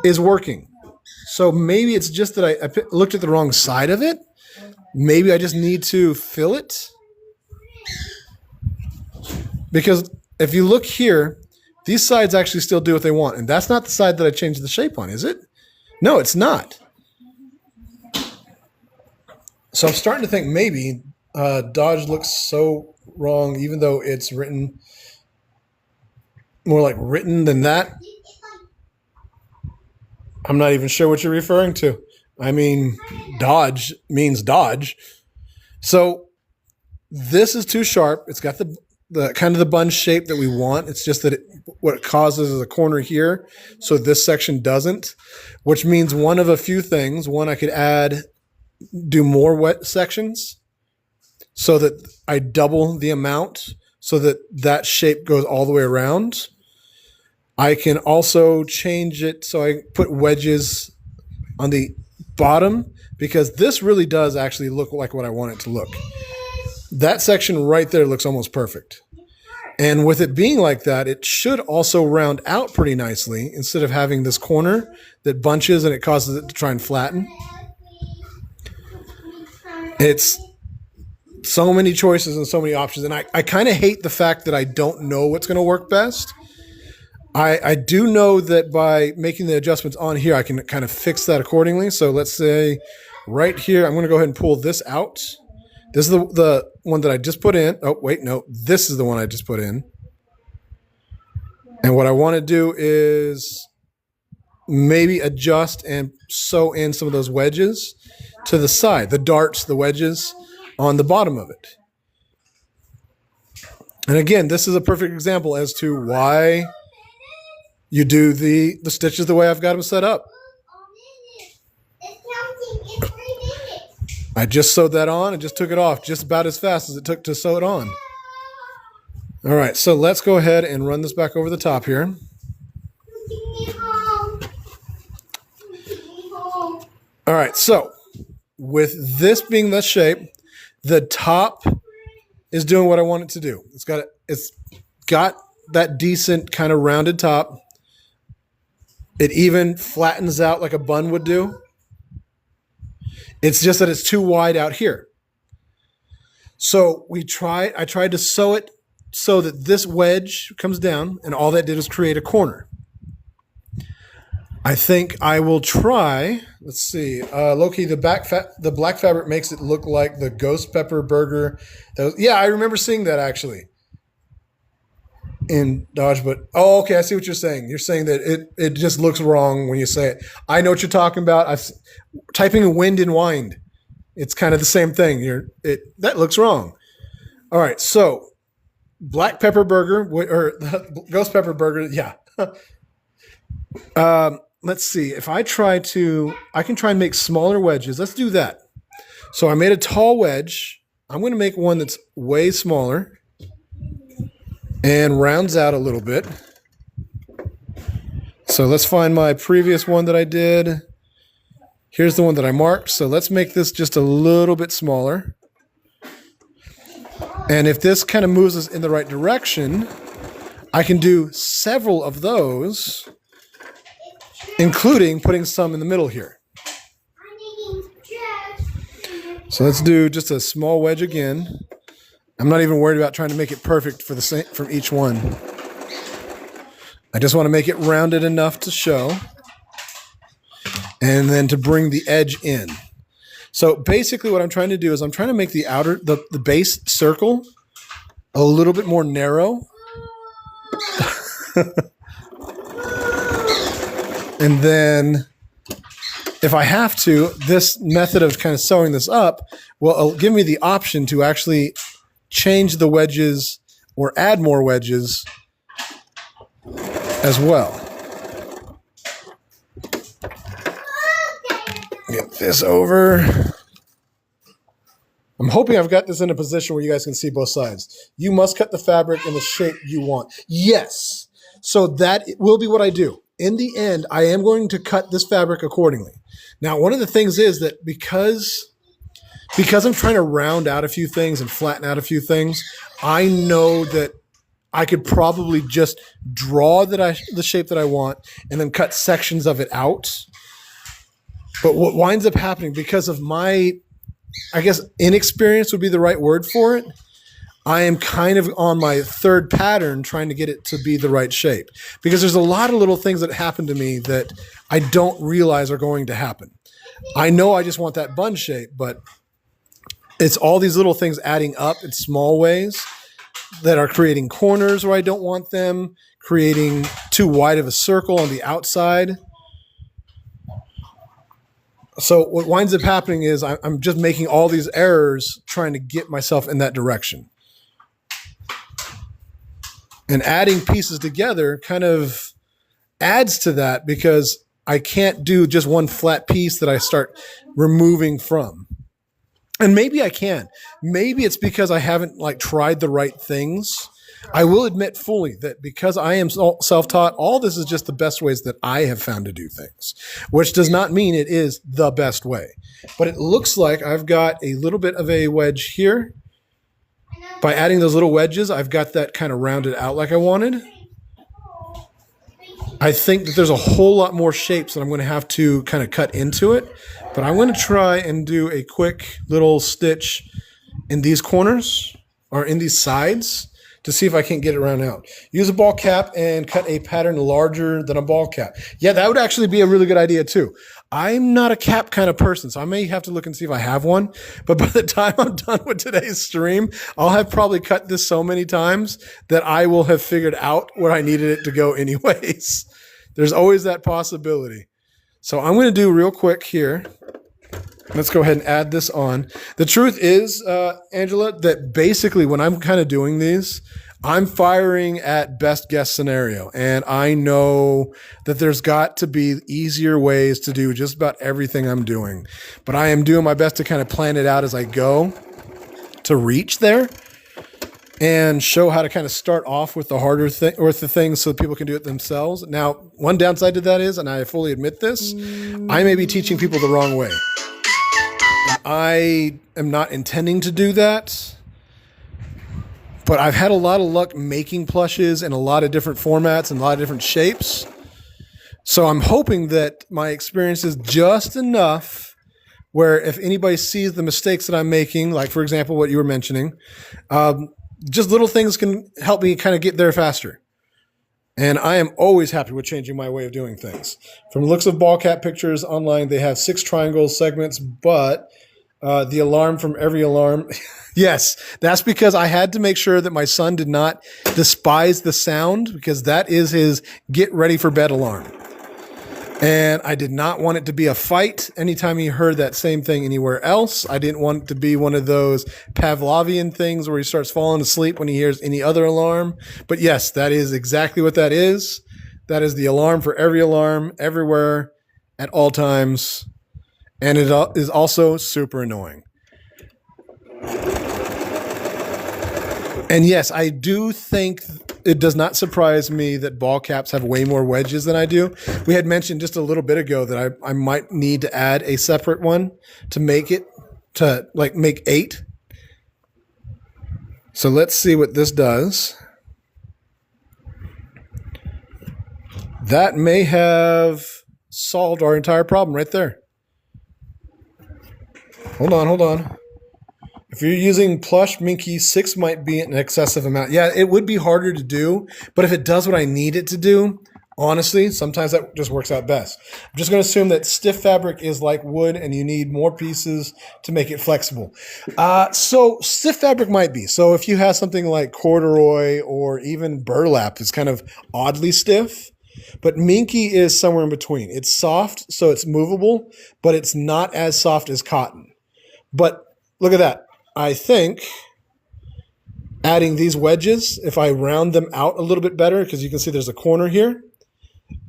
is working. So maybe it's just that I looked at the wrong side of it. Maybe I just need to fill it. Because if you look here, these sides actually still do what they want. And that's not the side that I changed the shape on, is it? No, it's not. So I'm starting to think maybe Dodge looks so wrong, even though it's written more like written than that. I'm not even sure what you're referring to. I mean, Dodge means dodge. So this is too sharp. It's got the kind of the bun shape that we want. It's just that what it causes is a corner here. So this section doesn't, which means one of a few things. One, I could do more wet sections so that I double the amount so that shape goes all the way around. I can also change it so I put wedges on the bottom because this really does actually look like what I want it to look. That section right there looks almost perfect. And with it being like that, it should also round out pretty nicely instead of having this corner that bunches and it causes it to try and flatten. It's so many choices and so many options. And I kind of hate the fact that I don't know what's going to work best. I do know that by making the adjustments on here, I can kind of fix that accordingly. So let's say right here, I'm going to go ahead and pull this out. This is the one that I just put in. Oh, wait, no. This is the one I just put in. And what I want to do is maybe adjust and sew in some of those wedges to the side, the darts, the wedges on the bottom of it. And again, this is a perfect example as to why you do the stitches the way I've got them set up. I just sewed that on and just took it off just about as fast as it took to sew it on. All right, so let's go ahead and run this back over the top here. All right, so with this being the shape, the top is doing what I want it to do. It's got that decent kind of rounded top. It even flattens out like a bun would do. It's just that it's too wide out here. So I tried to sew it so that this wedge comes down, and all that did was create a corner. I think I will try. Let's see, Loki. The black fabric makes it look like the ghost pepper burger. Yeah, I remember seeing that actually in Dodge. But okay, I see what you're saying. You're saying that it just looks wrong when you say it. I know what you're talking about. I've typing wind and wind. It's kind of the same thing. That looks wrong. All right, so black pepper burger or ghost pepper burger. Yeah. Let's see. If I can try and make smaller wedges. Let's do that. So I made a tall wedge. I'm going to make one that's way smaller and rounds out a little bit. So let's find my previous one that I did. Here's the one that I marked. So let's make this just a little bit smaller. And if this kind of moves us in the right direction, I can do several of those, including putting some in the middle here. So let's do just a small wedge again. I'm not even worried about trying to make it perfect for the same from each one. I just want to make it rounded enough to show, and then to bring the edge in. So basically what I'm trying to do is I'm trying to make the base circle a little bit more narrow. And then if I have to, this method of kind of sewing this up will give me the option to actually change the wedges or add more wedges as well. Get this over. I'm hoping I've got this in a position where you guys can see both sides. You must cut the fabric in the shape you want. Yes. So that will be what I do. In the end, I am going to cut this fabric accordingly. Now, one of the things is that because I'm trying to round out a few things and flatten out a few things, I know that I could probably just draw the shape that I want and then cut sections of it out. But what winds up happening, because of my, I guess, inexperience would be the right word for it, I am kind of on my third pattern trying to get it to be the right shape. Because there's a lot of little things that happen to me that I don't realize are going to happen. I know I just want that bun shape, but it's all these little things adding up in small ways that are creating corners where I don't want them, creating too wide of a circle on the outside. So what winds up happening is I'm just making all these errors trying to get myself in that direction. And adding pieces together kind of adds to that, because I can't do just one flat piece that I start removing from. And maybe I can. Maybe it's because I haven't tried the right things. I will admit fully that because I am self-taught, all this is just the best ways that I have found to do things, which does not mean it is the best way. But it looks like I've got a little bit of a wedge here. By adding those little wedges, I've got that kind of rounded out like I wanted. I think that there's a whole lot more shapes that I'm going to have to kind of cut into it. But I'm going to try and do a quick little stitch in these corners or in these sides to see if I can't get it round out. Use a ball cap and cut a pattern larger than a ball cap. Yeah, that would actually be a really good idea too. I'm not a cap kind of person, so I may have to look and see if I have one. But by the time I'm done with today's stream, I'll have probably cut this so many times that I will have figured out where I needed it to go anyways. There's always that possibility. So I'm going to do real quick here. Let's go ahead and add this on. The truth is, Angela, that basically when I'm kind of doing these, I'm firing at best guess scenario. And I know that there's got to be easier ways to do just about everything I'm doing. But I am doing my best to kind of plan it out as I go to reach there. and show how to kind of start off with the harder with the things so people can do it themselves. Now, one downside to that is, and I fully admit this, I may be teaching people the wrong way. And I am not intending to do that, but I've had a lot of luck making plushes in a lot of different formats and a lot of different shapes. So I'm hoping that my experience is just enough where if anybody sees the mistakes that I'm making, like for example, what you were mentioning, just little things can help me kind of get there faster. And I am always happy with changing my way of doing things. From the looks of ball cap pictures online, they have 6 triangle segments, but the alarm from every alarm. Yes, that's because I had to make sure that my son did not despise the sound, because that is his get ready for bed alarm. And I did not want it to be a fight anytime he heard that same thing anywhere else. I didn't want it to be one of those Pavlovian things where he starts falling asleep when he hears any other alarm. But yes, that is exactly what that is. That is the alarm for every alarm, everywhere, at all times. And it is also super annoying. And yes, I do think it does not surprise me that ball caps have way more wedges than I do. We had mentioned just a little bit ago that I might need to add a separate one to make it, to like make 8. So let's see what this does. That may have solved our entire problem right there. Hold on. If you're using plush minky, 6 might be an excessive amount. Yeah, it would be harder to do, but if it does what I need it to do, honestly, sometimes that just works out best. I'm just going to assume that stiff fabric is like wood and you need more pieces to make it flexible. So stiff fabric might be. So if you have something like corduroy or even burlap, it's kind of oddly stiff. But minky is somewhere in between. It's soft, so it's movable, but it's not as soft as cotton. But look at that. I think adding these wedges, if I round them out a little bit better, because you can see there's a corner here.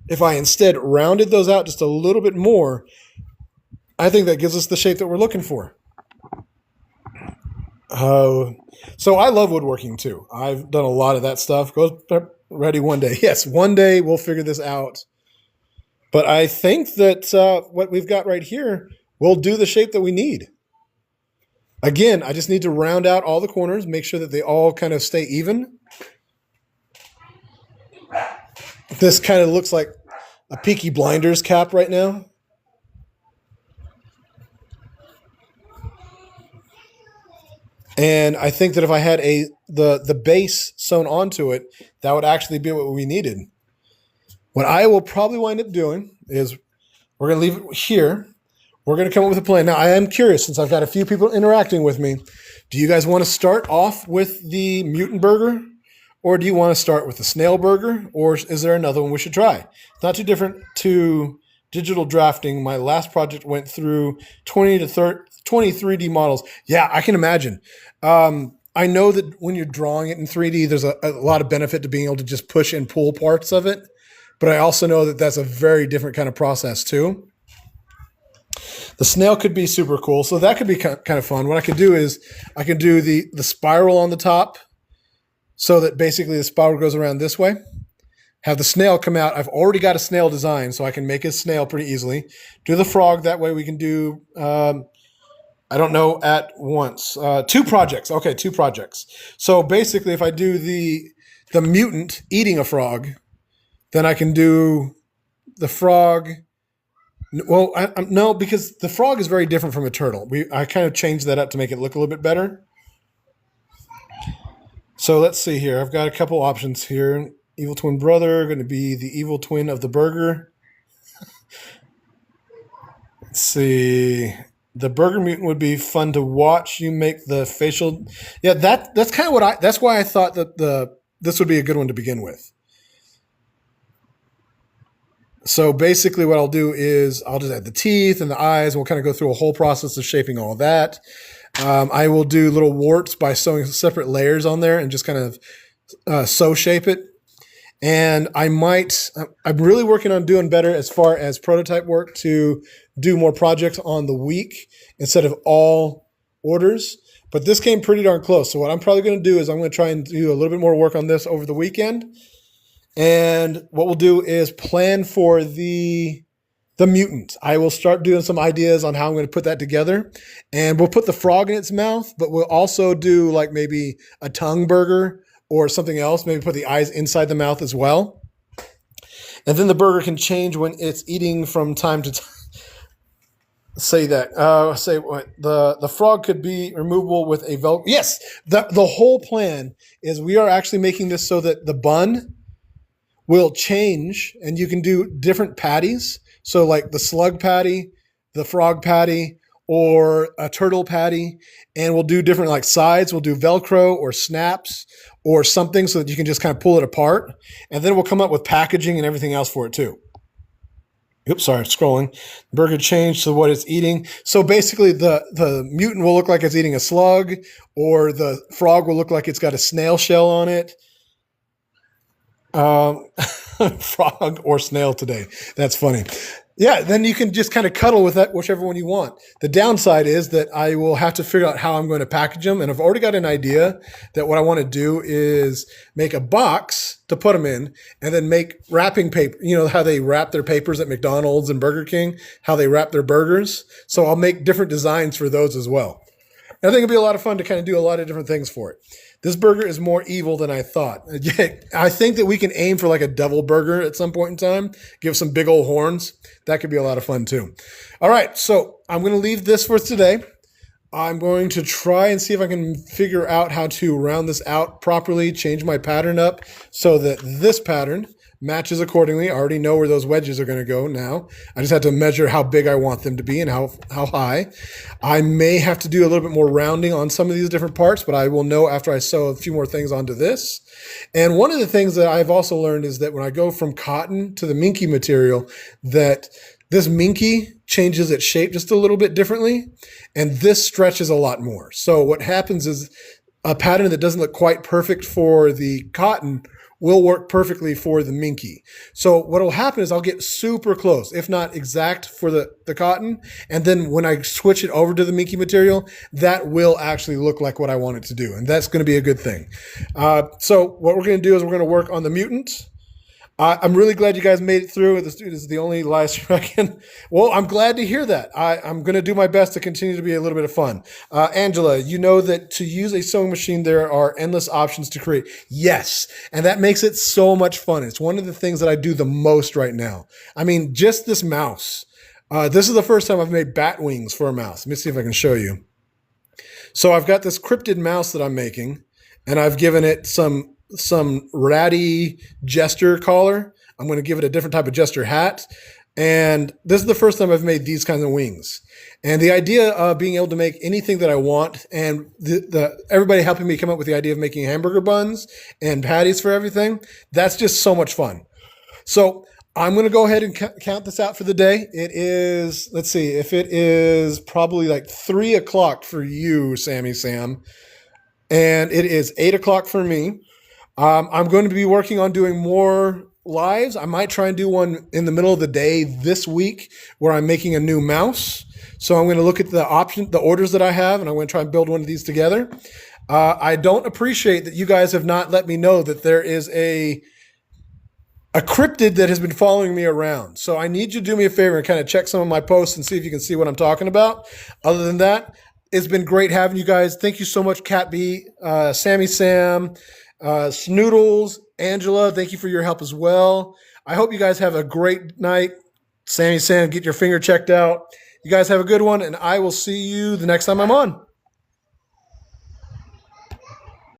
If I instead rounded those out just a little bit more, I think that gives us the shape that we're looking for. So I love woodworking too. I've done a lot of that stuff. Go ready one day. Yes, one day we'll figure this out. But I think that what we've got right here will do the shape that we need. Again, I just need to round out all the corners, make sure that they all kind of stay even. This kind of looks like a Peaky Blinders cap right now. And I think that if I had the base sewn onto it, that would actually be what we needed. What I will probably wind up doing is we're going to leave it here. We're going to come up with a plan. Now, I am curious, since I've got a few people interacting with me, do you guys want to start off with the mutant burger? Or do you want to start with the snail burger? Or is there another one we should try? It's not too different to digital drafting. My last project went through 20 3D models. Yeah, I can imagine. I know that when you're drawing it in 3D, there's a lot of benefit to being able to just push and pull parts of it. But I also know that that's a very different kind of process too. The snail could be super cool. So that could be kind of fun. What I could do is I could do the spiral on the top so that basically the spiral goes around this way. Have the snail come out. I've already got a snail design, so I can make a snail pretty easily. Do the frog. That way we can do, I don't know, at once. 2 projects. Okay, 2 projects. So basically if I do the mutant eating a frog, then I can do the frog. Well, no, because the frog is very different from a turtle. I kind of changed that up to make it look a little bit better. So let's see here. I've got a couple options here. Evil twin brother, going to be the evil twin of the burger. Let's see. The burger mutant would be fun to watch. You make the facial. Yeah, that's kind of what that's why I thought that this would be a good one to begin with. So basically what I'll do is I'll just add the teeth and the eyes, and we'll kind of go through a whole process of shaping all that. I will do little warts by sewing separate layers on there and just kind of sew shape it. And I'm really working on doing better as far as prototype work to do more projects on the week instead of all orders, but this came pretty darn close. So what I'm probably going to do is I'm going to try and do a little bit more work on this over the weekend. And what we'll do is plan for the mutant. I will start doing some ideas on how I'm going to put that together. And we'll put the frog in its mouth, but we'll also do like maybe a tongue burger or something else. Maybe put the eyes inside the mouth as well. And then the burger can change when it's eating from time to time. Say that. Say what? The frog could be removable with a Velcro. Yes, the whole plan is we are actually making this so that the bun will change and you can do different patties. So like the slug patty, the frog patty, or a turtle patty. And we'll do different like sides. We'll do Velcro or snaps or something so that you can just kind of pull it apart. And then we'll come up with packaging and everything else for it too. Oops, sorry, scrolling. Burger changed to what it's eating. So basically the mutant will look like it's eating a slug, or the frog will look like it's got a snail shell on it. Frog or snail today. That's funny. Yeah, then you can just kind of cuddle with that, whichever one you want. The downside is that I will have to figure out how I'm going to package them. And I've already got an idea that what I want to do is make a box to put them in and then make wrapping paper. You know how they wrap their papers at McDonald's and Burger King, how they wrap their burgers. So I'll make different designs for those as well. And I think it'll be a lot of fun to kind of do a lot of different things for it. This burger is more evil than I thought. I think that we can aim for like a devil burger at some point in time, give some big old horns. That could be a lot of fun too. All right, so I'm going to leave this for today. I'm going to try and see if I can figure out how to round this out properly, change my pattern up so that this pattern matches accordingly. I already know where those wedges are going to go now. I just have to measure how big I want them to be and how high. I may have to do a little bit more rounding on some of these different parts, but I will know after I sew a few more things onto this. And one of the things that I've also learned is that when I go from cotton to the minky material, that this minky changes its shape just a little bit differently, and this stretches a lot more. So what happens is a pattern that doesn't look quite perfect for the cotton will work perfectly for the minky. So what will happen is I'll get super close, if not exact for the cotton. And then when I switch it over to the minky material, that will actually look like what I want it to do. And that's going to be a good thing. So what we're going to do is we're going to work on the mutant. I'm really glad you guys made it through. This dude is the only live stream I can. Well, I'm glad to hear that. I'm going to do my best to continue to be a little bit of fun. Angela, you know that to use a sewing machine, there are endless options to create. Yes. And that makes it so much fun. It's one of the things that I do the most right now. I mean, just this mouse. This is the first time I've made bat wings for a mouse. Let me see if I can show you. So I've got this cryptid mouse that I'm making, and I've given it some ratty jester collar. I'm going to give it a different type of jester hat. And this is the first time I've made these kinds of wings. And the idea of being able to make anything that I want, and everybody helping me come up with the idea of making hamburger buns and patties for everything, that's just so much fun. So I'm going to go ahead and count this out for the day. It is, let's see, if it is probably like 3 o'clock for you, Sammy Sam, and it is 8 o'clock for me. I'm going to be working on doing more lives. I might try and do one in the middle of the day this week where I'm making a new mouse. So I'm going to look at the orders that I have, and I'm going to try and build one of these together. I don't appreciate that you guys have not let me know that there is a cryptid that has been following me around. So I need you to do me a favor and kind of check some of my posts and see if you can see what I'm talking about. Other than that, it's been great having you guys. Thank you so much, Cat B, Sammy Sam, Snoodles, Angela, thank you for your help as well. I hope you guys have a great night. Sammy Sam, get your finger checked out. You guys have a good one, and I will see you the next time I'm on.